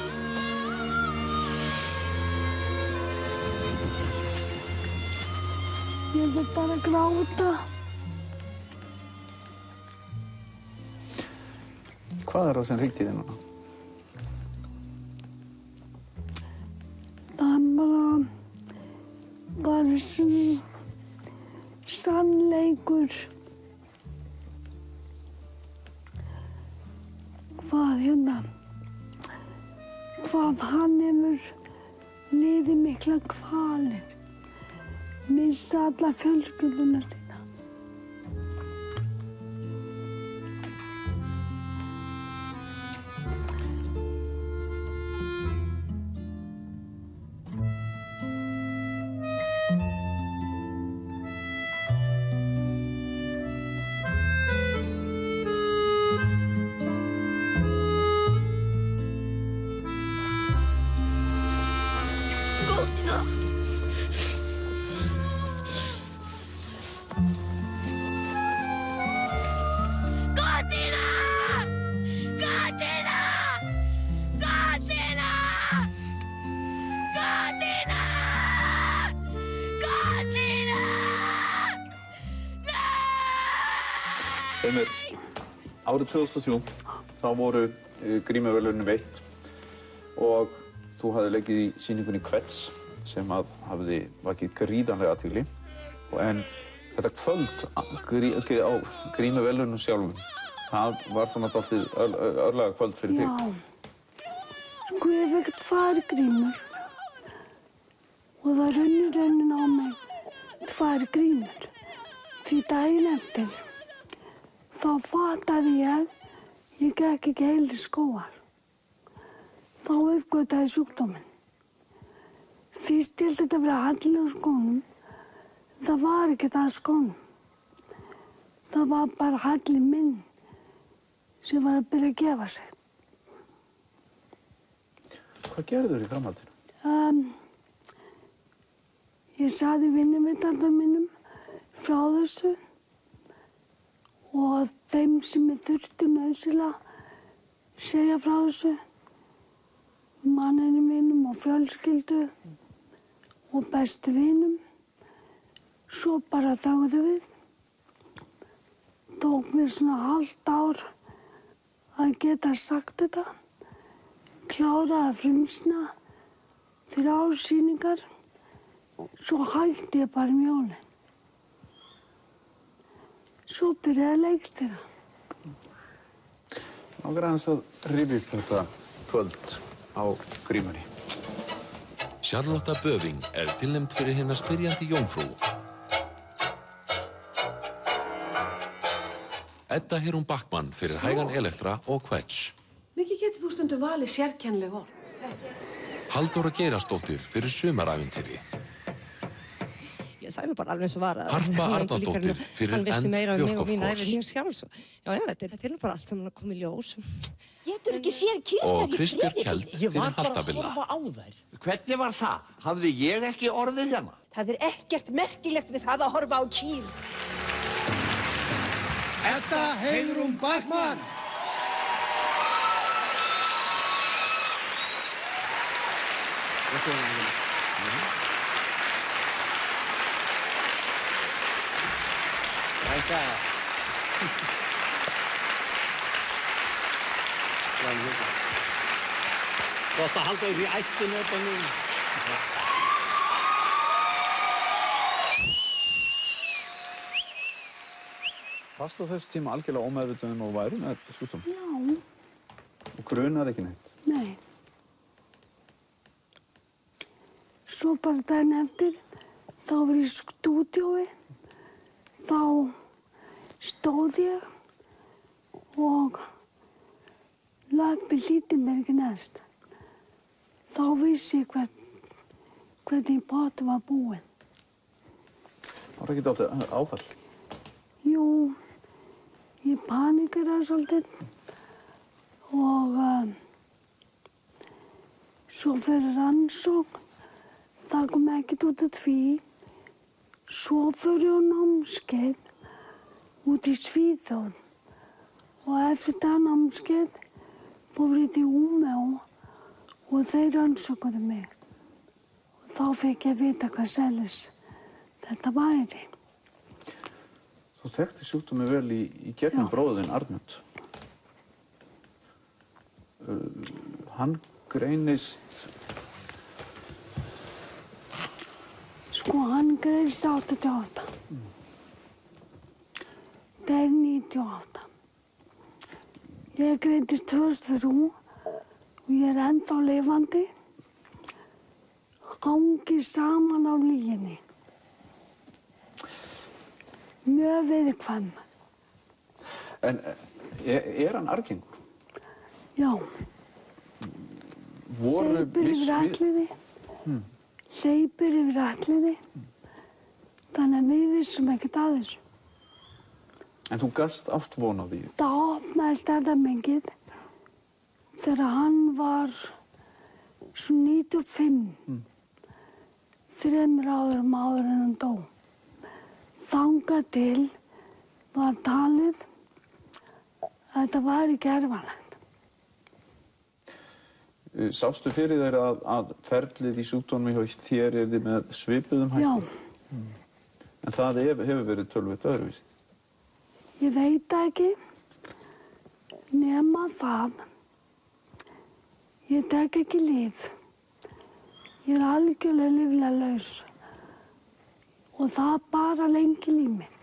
Speaker 3: Ég vil bara gráta.
Speaker 2: Hvað það sem hringdi þig núna?
Speaker 3: Það bara sannleikur. Hvað hann hefur liðið mikla kvalir. Missa alla fjölskylduna sína.
Speaker 2: Sem árið 2003, þá voru grímuverðlaunin veitt og þú hafði leikið í sýningunni Kvets sem hafði vakið gríðarlega athygli. En þetta kvöld á grímuverðlaunum sjálfum, það var svona dálítið örlaga kvöld fyrir þig.
Speaker 3: Já, sko ég fekk 2 grímur og það raunin á mig 2 grímur. Því daginn eftir þá fattaði ég gekk ekki heilir skógar. Þá uppgötaði sjúkdóminn. Fyrst ég held þetta að vera halli á skónum, það var ekkert að skónum. Það var bara halli minn sem var að byrja að gefa sig.
Speaker 2: Hvað gerður í framhaldinu?
Speaker 3: Ég sagði vinnuveitanda mínum frá þessu og þeim sem ég þurfti nauðsynlega segja frá þessu, manninu mínum og fjölskyldu og bestu vinum. Svo bara þögðu við. Tók mér svona hálft ár að geta sagt þetta, klára að frumsýna 3 sýningar, svo hætti ég bara jólin. Svo byrjaði að leikstýra.
Speaker 2: Langar aðeins að rifja upp þetta kvöld á grímunni.
Speaker 20: Charlotta Böving tilnefnd fyrir hina spyrjandi jómfrú. Edda Hirún Backmann fyrir Hægan Elektra og Kvets.
Speaker 4: Mikið getur þú stundum valið sérkennleg orð.
Speaker 20: Halldóra Geirastóttir fyrir Sumarævintýri.
Speaker 21: Það er bara alveg eins og var að...
Speaker 20: Harpa Arnardóttir fyrir End Björkhoff Kors.
Speaker 21: Já, þetta er bara allt sem kom í ljós.
Speaker 10: Getur ekki séð kýrnar
Speaker 20: Og Kristbjörg Kjeld fyrir Haltabilla.
Speaker 22: Hvernig var það? Hafði ég ekki orðið hérna?
Speaker 10: Það er ekkert merkilegt við það að horfa á kýr.
Speaker 12: Edda Heiðrún Backmann.
Speaker 6: Frænka. Gott að halda þér í ættinu upp á nú.
Speaker 2: Varstu á þessu tíma algjörlega ómeðvituð og væri með sjúkdóm?
Speaker 3: Já.
Speaker 2: Og grunaði ekki neitt?
Speaker 3: Nei. Svo bara daginn eftir, þá var ég í stúdíói. Þá stóð ég og lappir hlíti mér ekki neðst. Þá vissi ég hvernig potið var búinn.
Speaker 2: Var það ekki dálítið áfall?
Speaker 3: Jú, ég panikeraði svolítið og svo fyrir rannsókn. Það kom ekkert út af því. Svo fyrir ég á námskeið út í Svíþjóð og eftir það námskeið fór ég til Umeå og þeir rannsókuðu mig. Og þá fekk ég að vita hvað sælis þetta væri.
Speaker 2: Þú þekkti sjúkdóminn vel í gegnum bróður þinn, Arnmund. Hann greinist...
Speaker 3: Sko, hann greinist 88. Það er 98. Ég greindist 2003 og ég er ennþá lifandi. Hangi saman á lyginni. Mjög viðkvæm.
Speaker 2: En er hann argengur?
Speaker 3: Já.
Speaker 2: Voru
Speaker 3: Hleypur yfir alliði. Hleypur yfir alliði. Þannig að við vissum ekkert að þessu.
Speaker 2: En þú gast átt von á því?
Speaker 3: Það opnaðist þetta mengið þegar hann var svo 95. 3 árum áður en hann dó. Þangað til var talið að þetta var ekki erfanlegt.
Speaker 2: Sástu fyrir þér að ferlið í sjúkdómnum hjá þér yrði með svipuðum hætti?
Speaker 3: Já.
Speaker 2: En það hefur verið töluvert öðruvísi?
Speaker 3: Ég veit það ekki, nema það. Ég tek ekki lyf. Ég er algjörlega lyfjalaus. Og það bara lengi líf mitt.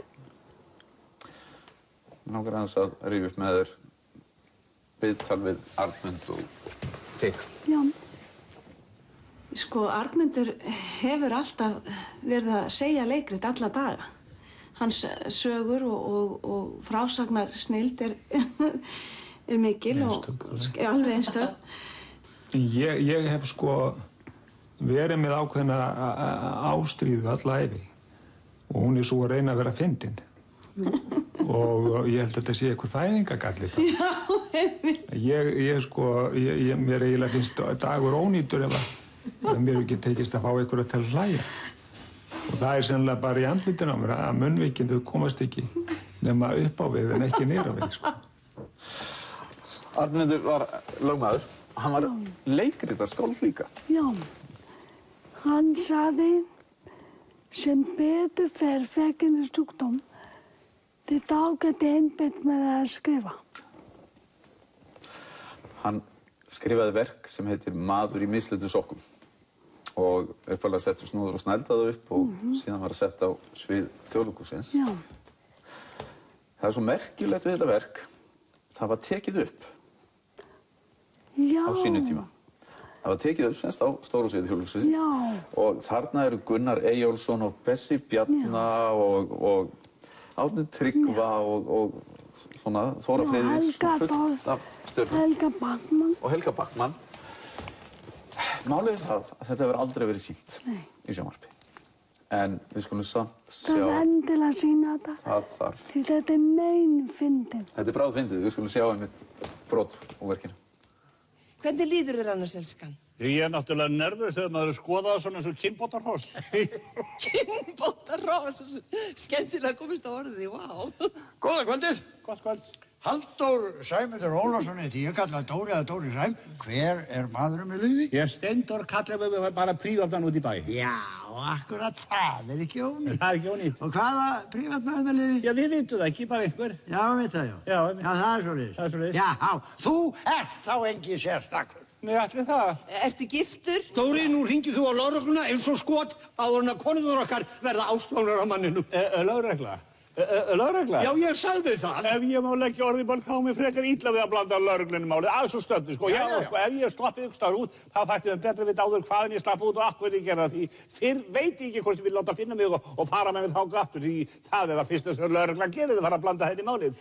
Speaker 2: Mig langar aðeins að rífa upp með þér viðtal við Arnmund og þig.
Speaker 3: Já.
Speaker 4: Sko, Arnmundur hefur alltaf verið að segja leikrit alla daga. Hans sögur og frásagnar snilld er mikil og alveg einstök.
Speaker 8: Ég hef sko verið með ákveðna ástríðu alla ævi og hún er svo að reyna að vera fyndin. Og ég held að þetta sé einhver fæðingagalli það.
Speaker 4: Já, einmitt.
Speaker 8: Mér eiginlega finnst dagur ónýtur ef mér ekki tekist að fá einhverja til að hlæja. Og það er sennilega bara í andlitinu á mér að munnvikin þau komast ekki nema upp á við en ekki niður á við, sko.
Speaker 2: Arnmundur var lögmaður. Hann var leikritaskáld líka.
Speaker 3: Já. Hann sagði sem betur fer fekk henni sjúkdóm því þá gæti einbeitt mér að skrifa.
Speaker 2: Hann skrifaði verk sem heitir Maður í mislitu sokkum og upphaflega settur Snúður og snældaði upp og síðan var að setja á svið Þjóðleikhússins.
Speaker 3: Já.
Speaker 2: Það er svo merkilegt við þetta verk, það var tekið upp á sínu tíma. Það var tekið upp semst á stóra sviði Þjóðleikhússins.
Speaker 3: Já.
Speaker 2: Og þarna eru Gunnar Eyjólfsson og Bessi Bjarna og Árni Tryggva og svona Þóra Friðriks fullt af stjörnum.
Speaker 3: Helga Backmann.
Speaker 2: Og Helga Backmann. Málið er það að þetta hefur aldrei verið sýnt í sjónvarpi. En við skulum samt sjá...
Speaker 3: Það er endilega að sýna þetta.
Speaker 2: Það þarf.
Speaker 3: Því þetta er meinfyndið.
Speaker 2: Þetta er bráðfyndið. Við skulum sjá einmitt brot úr verkinu.
Speaker 9: Hvernig líður þér annars, elskan?
Speaker 23: Ég er náttúrulega nervus þegar maður skoða það svona eins og kynbótarhross.
Speaker 9: Kynbótarhross, skemmtilega komist á orðið, vá.
Speaker 23: Góða kvöldið. Gott kvöld. Halldór Sæmundur Ólafsson heiti ég, kallað Dóri eða Dóri Sæm. Hver maðurinn með leyfi? Ég Steindór kallaði mig bara prívatmann út í bæ. Já, akkurat það ekki ónýtt. Það ekki ónýtt. Og hvaða prívatmaður með leyfi? Já, við vitum það ekki, bara einhver. Já, veit það, já. Já, það svoleiðis. Það svoleiðis. Já, þú ert þá engin sérstakur. Nei, allir það.
Speaker 9: Ertu giftur?
Speaker 23: Dóri, nú hringir þú á lögregluna eins og skot áður en að konurnar okkar verða ástfangnar af manninum. Lögregla? Lögregla? Já, ég sagði það. Ef ég má leggja orðið bara þá mér frekar illa við að blanda lögreglunni málið, að svo stöddu, sko. Já. Ef ég sloppið ykkur staðar út, þá þætti við betra vita áður hvaðan ég slapp út og akkur ég gerða því. Fyrr veit ég ekki hvort ég vil láta finna mig og fara með mig þá aftur, því það það fyrsta sem lögreglan gerir, þau fara að blanda þetta í málið.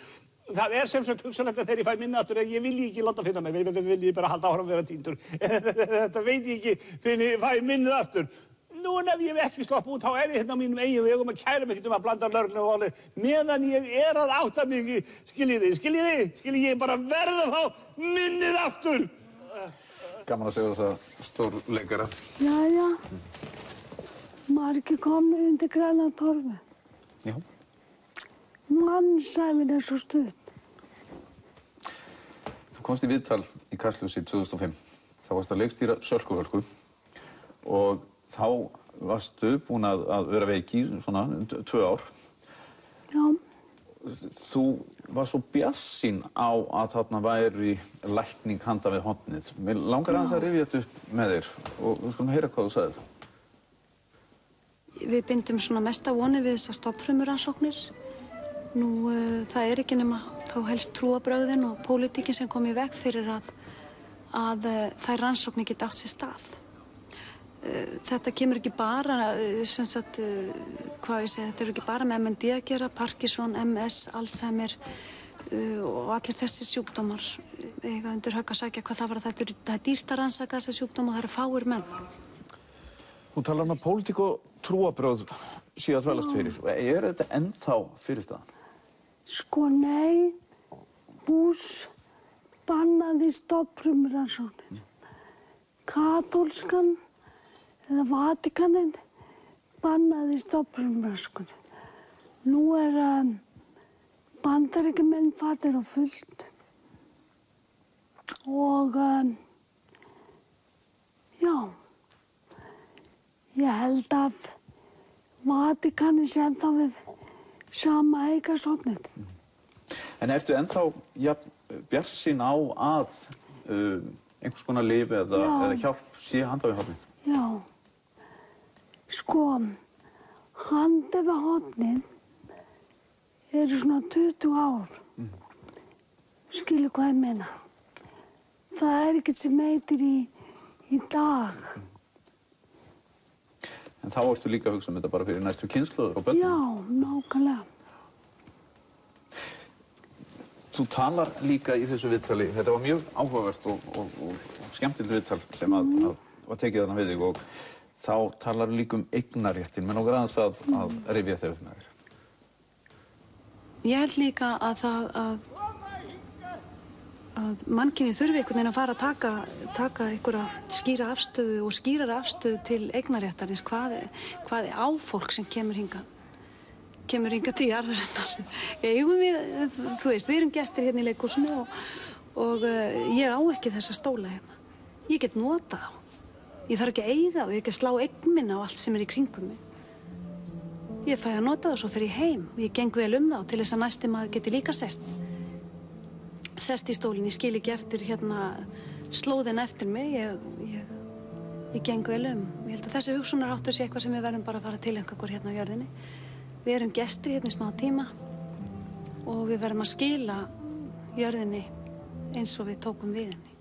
Speaker 23: Það sem sagt hugsanlegt að þegar ég fæ minni aftur, ég vilji ekki láta finna mig, vilji bara halda áfram vera týndur. Þetta veit ég ekki fyrir ég fæ minnið aftur. Nú en ef ég ekki slopp út, þá ég hérna á mínum eigin vegum að kæra mig ekkert að blanda lögreglunni og málið, meðan ég að átta mig ekki, skiljið ég bara verð að fá minnið aftur.
Speaker 2: Gaman að segja þessa stórleikara.
Speaker 3: Jæja, margir komnir undir græna torfu.
Speaker 2: Já.
Speaker 3: Mannsævin svo stutt.
Speaker 2: Þú komst í viðtal í Kastljósi 2005. Þá varst að leikstýra Sölkuvölku og þá varstu búin að vera veik í svona 2 ár.
Speaker 3: Já.
Speaker 2: Þú var svo bjartsýn á að þarna væri lækning handa við hornið. Mér langar aðeins að rifja þetta upp með þér og við skulum heyra hvað þú sagðir.
Speaker 4: Við bindum svona mesta vonir við þessar stofnfrumurannsóknir. Nú, það ekki nema þá helst trúarbrögðin og pólitíkin sem kom í veg fyrir að þær rannsóknir geti átt sér stað. Þetta kemur ekki bara, sem sagt, þetta ekki bara með MND að gera, Parkinson, MS, Alzheimer og allir þessi sjúkdómar eiga undir högg að sækja hvað það var að það dýrt að rannsaka þessi sjúkdóma og það fáir með það.
Speaker 2: Þú talar að pólitík og trúarbrögð séu að þvælast fyrir. Þetta ennþá fyrirstaðan?
Speaker 3: Sko nei, Bush bannaði stofnfrumurannsóknir. Katólskan eða Vatikaninn bannaði stofnfrumurannsóknir. Nú Bandaríkjamenn farnir á fullt og já, ég held að Vatikaninn sé ennþá við sama eigasofnið.
Speaker 2: En ertu ennþá bjartsýn á að einhvers konar lyf eða hjálp sé handa við hornið?
Speaker 3: Já, sko, handa við hornið eru svona 20 ár. Skilu hvað ég meina. Það ekkert sem heitir í dag.
Speaker 2: En þá ertu líka að hugsa þetta bara fyrir næstu kynslóður og börnum?
Speaker 3: Já, nákvæmlega.
Speaker 2: Þú talar líka í þessu viðtali, þetta var mjög áhugavert og skemmtilegt viðtal sem var tekið þarna við þig og þá talar líka eignarréttin, menn okkur aðeins að rifja þau upp með þér.
Speaker 4: Ég held líka að mannkynið þurfi einhvern veginn að fara að taka einhverja skýra afstöðu og skýrari afstöðu til eignarréttarins, hvað á fólk sem kemur hingað til jarðarinnar. Eigum við, þú veist, við erum gestir hérna í leikhúsinu og ég á ekki þessa stóla hérna. Ég get notað þá. Ég þarf ekki að eiga og ég get slá eign minna á allt sem í kringum mig. Ég fæ að nota það og svo fer ég heim og ég geng vel þá til þess að næsti maður geti líka sest í stólinn. Ég skil ekki eftir hérna slóðina eftir mig. Ég geng vel Ég held að þessi hugsunarháttur sé eitthvað sem við verðum bara að fara til einhver hérna á jörðinni. Við erum gestir hérna í smá tíma og við verðum að skila jörðinni eins og við tókum við henni.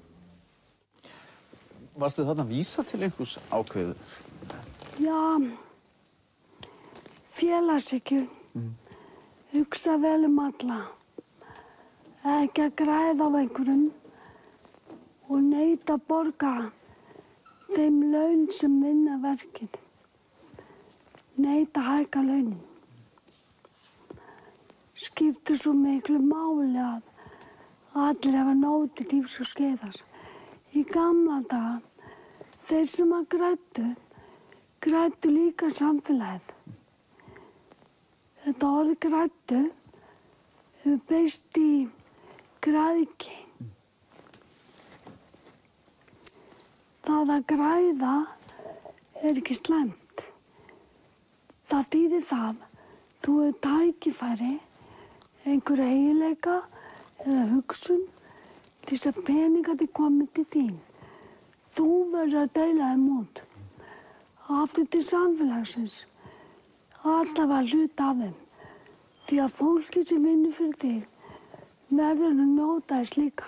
Speaker 2: Varstu þarna að vísa til einhvers ákveðið?
Speaker 3: Já, félagshyggju, hugsa vel alla, ekki að græða á einhverjum og neita að borga þeim laun sem vinna verkin, neita að hækka launin. Skiptir svo miklu máli að allir hafa nóg til lífs og skeiðar. Í gamla daga, þeir sem að græddu líka samfélagið. Þetta orð græddu hefur breyst í græðgi. Það að græða er ekki slæmt. Það þýðir það, þú hefur tækifæri, einhverja eiginleika eða hugsun til þess að peningarnir komi til þín. Þú verður að deila þeim út. Aftur til samfélagsins. Alltaf að hluta af þeim. Því að fólki sem vinnur fyrir þig verður að njóta þess líka.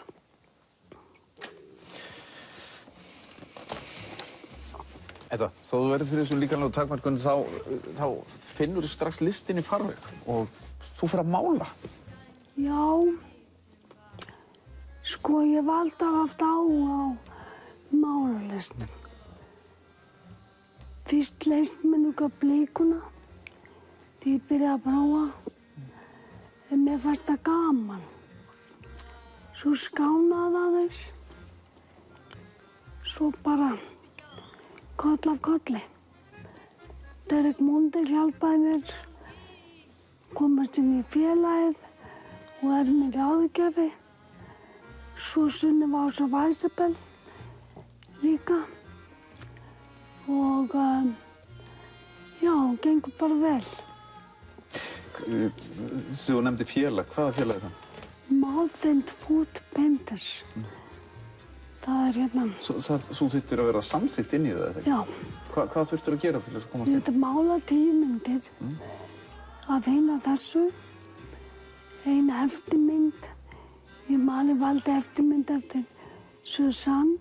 Speaker 2: Edda, þó þú verður fyrir þessum líkamlegu takmörkunum þá finnur þú strax listin í farveg og þú fyrir að mála.
Speaker 3: Já, sko ég hef alltaf haft áhuga á málarlistum. Fyrst leist mér núka blíkuna því ég byrjaði að prófa, en mér fannst það gaman. Svo skánaði það þess, svo bara koll af kolli. Derek Mundi hjálpaði mér komast inn í félagið og er mér ráðgjafi. Svo Sunniva Ása Weisabell líka. Og já, gengur bara vel.
Speaker 2: Þú nefndi félag, hvaða félag er það?
Speaker 3: Mouth and Foot Painters. Það er hérna.
Speaker 2: Þú þurftir að vera samþykkt inn í það, eða ekki?
Speaker 3: Já.
Speaker 2: Hvað þurftir að gera til þess að komast inn?
Speaker 3: Ég þurfti að mála 10 myndir af eina þessu, eina eftirmynd. Ég valdi eftirmynd eftir Susanne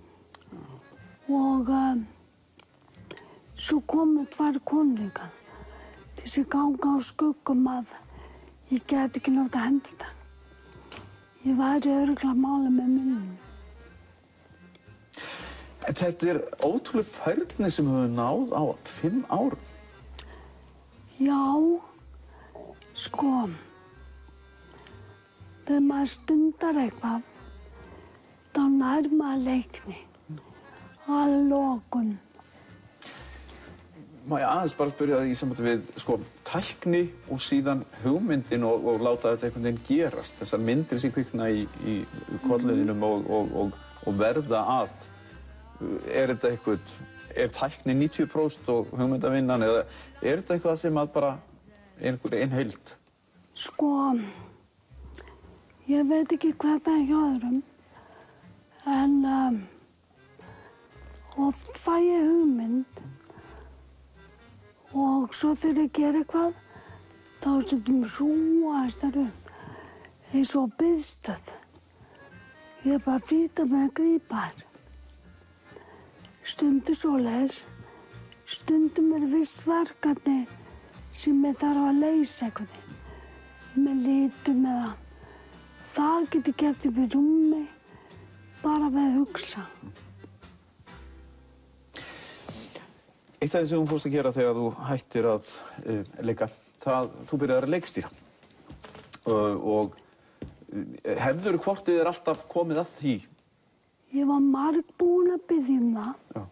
Speaker 3: og svo komu 2 konur hingað. Þessi ganga á skuggum að ég geti ekki láta henda þetta. Ég væri örugglega að mála með munnum.
Speaker 2: Þetta er ótrúleg færni sem þú hefur náð á 5 árum.
Speaker 3: Já, sko, þegar maður stundar eitthvað, þá nær maður leikni, að lokum.
Speaker 2: Má ég aðeins bara spyrja það í sambandi við, sko, tækni og síðan hugmyndin og láta þetta einhvern veginn gerast. Þessar myndir sem kvikna í kollinum og verða að. Er þetta eitthvað, er tækni 90% og hugmyndavinnan eða er þetta eitthvað sem að bara er einhver ein heild?
Speaker 3: Sko, ég veit ekki hvað það er hjá öðrum, en oft fæ ég hugmynd og svo þegar ég gera eitthvað, þá stundum hrúast þar upp, eins og biðstöð. Ég er bara að flýta með að grípa þær. Stundum svoleiðis, stundum er viss verkefni sem ég þarf að leysa eitthvað með litum eða það get ég gert upp í rúmi bara við að hugsa.
Speaker 2: Eitt af því sem þú fórst að gera þegar þú hættir að leika, þú byrjaðir að leikstýra. Og hefðirðu hvort þið er alltaf komið að því?
Speaker 3: Ég var margbúin að biðja það.
Speaker 2: Já.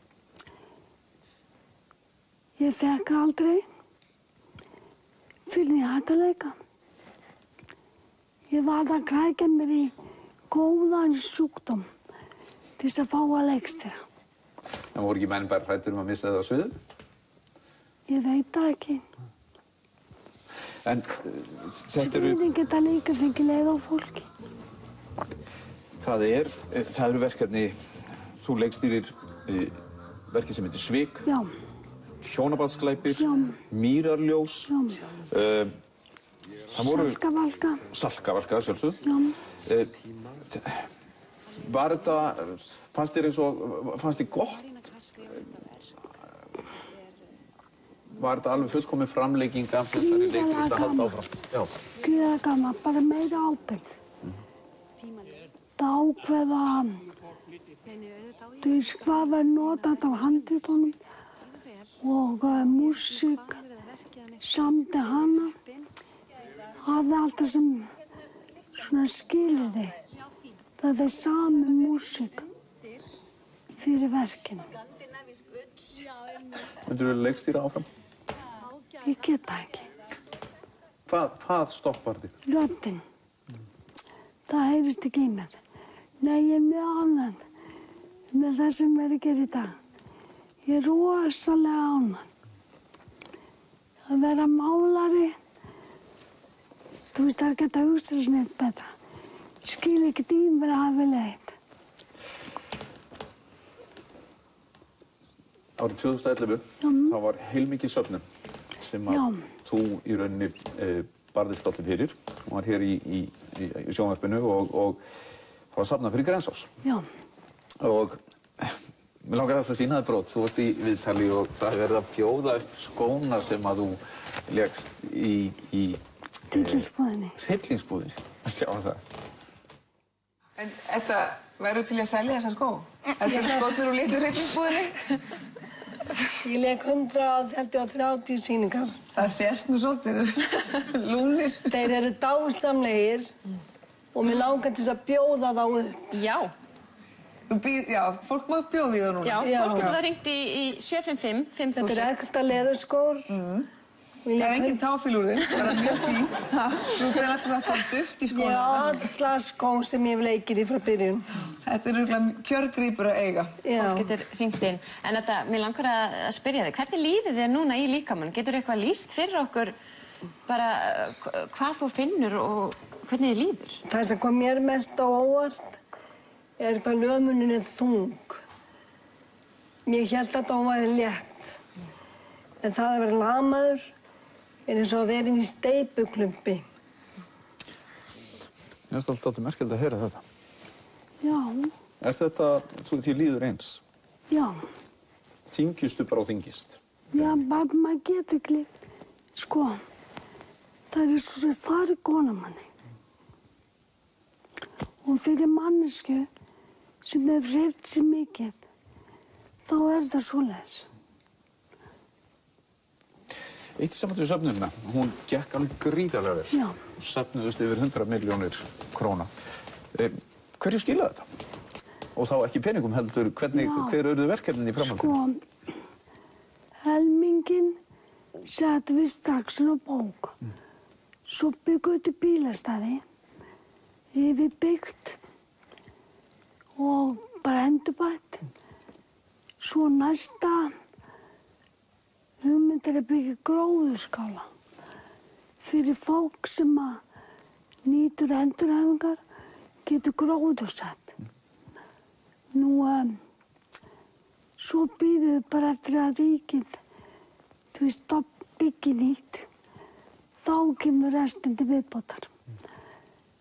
Speaker 3: Ég fékk aldrei fyrir ég hætti að leika. Ég varð að krækja mér í góðan sjúkdóm til þess að fá að leikstýra.
Speaker 2: En voru ekki menn bara hræddir að missa það á sviðinu?
Speaker 3: Ég veit það ekki.
Speaker 2: En
Speaker 3: Sviðin geta líka fengið leið á fólki.
Speaker 2: Það eru verkefni, þú leikstýrir verkið sem heitir Svik,
Speaker 3: Já.
Speaker 2: Hjónabandsglæpir, Mýrarljós,
Speaker 3: Salkavalka.
Speaker 2: Salkavalka, sjálfsögð.
Speaker 3: Já.
Speaker 2: Var þetta, fannst þér gott? Var þetta alveg fullkomin framlegging af þessari leiklist að halda áfram?
Speaker 3: Gríðarlega gaman, bara meira ábyrgð. Það ákveða, þú veist hvað var notað af handritunum og músík, samdi hana, hafði alltaf sem svona skilyrði. Það er sami músík fyrir verkin.
Speaker 2: Myndirðu leikstýra áfram?
Speaker 3: Ég get það ekki.
Speaker 2: Hvað stoppar þig?
Speaker 3: Röddin. Það heyrist ekki í mér. Nei, ég er mjög ánægð með það sem er að gera í dag. Ég er rosalega ánægð. Að vera málari, þú veist, það er ekki að hugsa þess neitt betra. Ég skil ekki í mér að hafa viljað eitt.
Speaker 2: Árið 2011, þá var heilmikið söfnun sem að þú í rauninni barðist alltaf fyrir. Hún var hér í sjónvarpinu og var safnað fyrir Grensás.
Speaker 3: Já.
Speaker 2: Og mér langar þess að sýna þér brot. Þú varst í viðtali og það verið að bjóða upp skóna sem að þú lékst í
Speaker 3: Hryllingsbúðinni.
Speaker 2: Hryllingsbúðinni, sjáum það.
Speaker 14: En þetta verður til að selja þessa skó? Þetta er skónir úr litlu Hryllingsbúðinni?
Speaker 3: Ég leik 130 sýningar.
Speaker 14: Það sést nú svolítið lúnir.
Speaker 3: Þeir eru dásamlegir og mér langar til að bjóða þá upp.
Speaker 7: Já.
Speaker 14: Já, fólk má bjóða í það núna.
Speaker 7: Já, fólk getur það hringt í 755-5000.
Speaker 3: Þetta er ekta leðurskór.
Speaker 14: Það er engin táfíl úr þeim, það er mjög fín. Þú gerir alltaf satt svo duft í skóna.
Speaker 3: Já, alla skó sem ég hef leikið í frá byrjun.
Speaker 14: Þetta er örugglega kjörgrípur að eiga.
Speaker 7: Fólk getur hringt inn. En þetta, mér langar að spyrja þig, hvernig líður þér núna í líkamann? Getur eitthvað lýst fyrir okkur bara hvað þú finnur og hvernig þið líður?
Speaker 3: Það sem kom mér mest á óvart er hvað lömunin er þung. Ég hélt að það væri létt. En það að vera lamaður er eins og að vera inn í steypuklumpi.
Speaker 2: Mér finnst alltaf merkilegt að heyra þetta.
Speaker 3: Já.
Speaker 2: Er þetta, þér líður eins?
Speaker 3: Já.
Speaker 2: Þyngjustu bara og þyngist?
Speaker 3: Já, bara maður getur ekki líkt. Sko, það er svo sem fari kona manni. Og fyrir mannesku sem hefur hreyft sig mikið, þá er það svoleiðis.
Speaker 2: Eitt í sambandi við söfnunina, hún gekk alveg gríðarlega vel.
Speaker 3: Já.
Speaker 2: Söfnuðust yfir 100 milljónir króna. Hverju skilaði þetta? Og þá ekki peningum heldur, hver urðu verkefnin í framhaldinu?
Speaker 3: Sko, helminginn settum við strax inn á bók. Svo byggum við til bílastæði, yfirbyggt og bara endurbætt. Svo næsta hugmynd er að byggja gróðurskála fyrir fólk sem að nýtur endurhæfingar getur gróðursett. Nú, svo býðum við bara eftir að ríkið, þú veist, byggja nýtt. Þá kemur restin til viðbótar.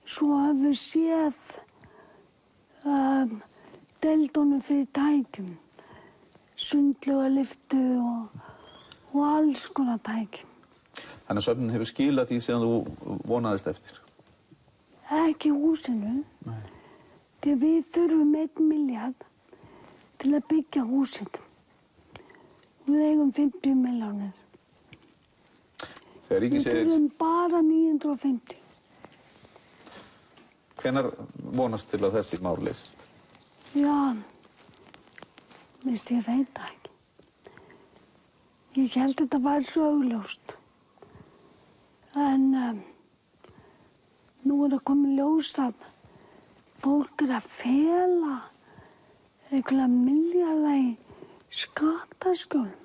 Speaker 3: Svo höfum við séð deildunum fyrir tækjum, sundlaugalyftu og alls konar tækjum.
Speaker 2: Þannig að söfnin hefur skilað því sem þú vonaðist eftir?
Speaker 3: Ekki húsinu. Nei. Því við þurfum 1 milljarð til að byggja húsið. Við eigum 50 milljónir. Við þurfum bara 950.
Speaker 2: Hvenær vonast til að þessi mál leysist?
Speaker 3: Já, veist ég veit það ekki. Ég held að þetta væri svo augljóst. En nú er það komið ljós að fólk er að fela einhverja milljarða í skattaskjólum.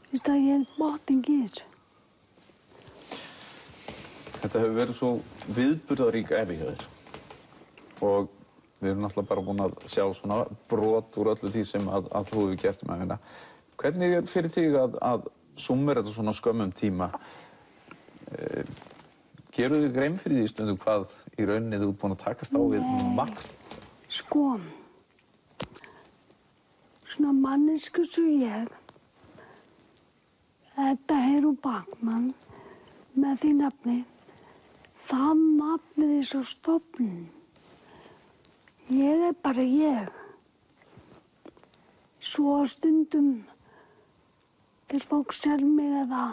Speaker 3: Þú veist að ég er botning í þessu.
Speaker 2: Þetta hefur verið svo viðburðarík ævi hjá þér. Og við erum náttúrulega bara búin að sjá svona brot úr öllu því sem að þú hefur gert um æfina. Hvernig er fyrir þig að summera þetta svona skömmum tíma? Gerðu þig grein fyrir því stundum hvað í rauninni þú ert búin að takast á við margt?
Speaker 3: Sko, svona mannesku svo ég, Edda Heyrú Bachmann, með því nafni, það nafnið er svo stofnun. Ég er bara ég. Svo stundum þegar fólk sér mig eða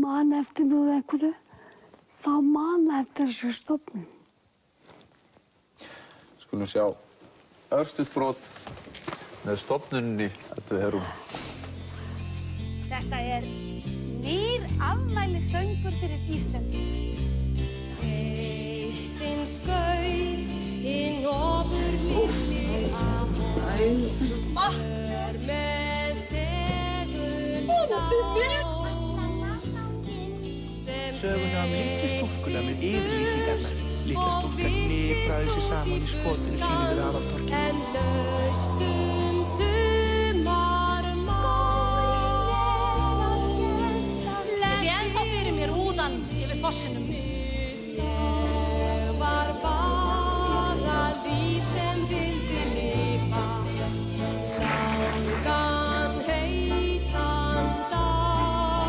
Speaker 3: man eftir mér úr einhverju, þá man eftir þessu stofnun.
Speaker 2: Skulum sjá örstutt brot með stofnuninni Eddu Heyrú.
Speaker 10: Þetta er nýr afmælissöngur fyrir Íslandi. Eitt sinn skaut hinn ofurlitli amor með segulstál
Speaker 6: Söguna litlu stúlkuna með yfirlýsingarnar. Litla stúlka hnipraði sig saman í skotinu sínu við aðaltorkinu.
Speaker 10: En laustum sumarmál
Speaker 1: Ég sé ennþá fyrir mér húðan yfir fossinum.
Speaker 10: Ég var bara líf sem vildi lifa langan heitan dag.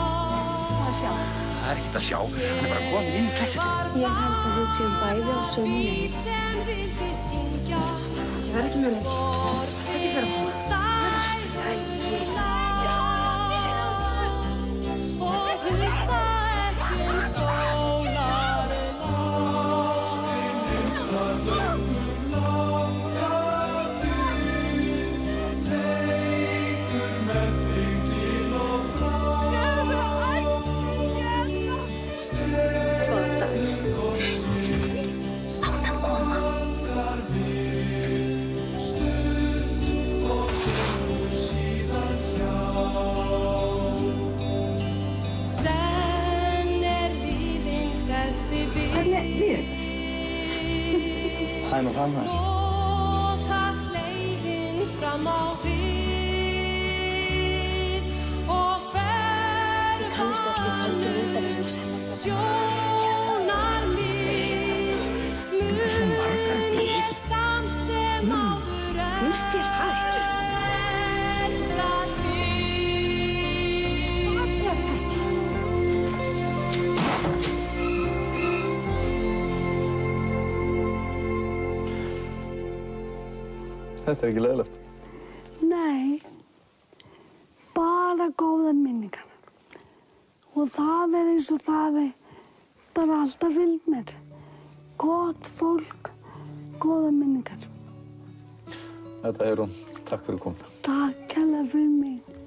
Speaker 1: Hvað sjá?
Speaker 6: Það er ekkert að sjá, hann er bara komin inn í klæsillinn.
Speaker 17: Ég held að við séum bæði á sömu leið.
Speaker 10: Líf sem vildi syngja
Speaker 17: Ég verð ekki mjög lengi. Ekki fyrir að koma.
Speaker 10: Og hugsa ekki
Speaker 6: Það er nú það maður.
Speaker 10: Lokast leiðin fram á við og hverfa
Speaker 17: kannist öll við földur undanlegna sem
Speaker 10: sjónarmið mun samt sem áður
Speaker 17: Finnst þér það ekki?
Speaker 10: elska
Speaker 2: Þetta er ekki leiðilegt.
Speaker 3: Nei, bara góðar minningar. Og það er eins og það er bara alltaf fylgt mér. Gott fólk, góðar minningar.
Speaker 2: Þetta er hún. Takk fyrir komuna.
Speaker 3: Takk hérlega fyrir mig.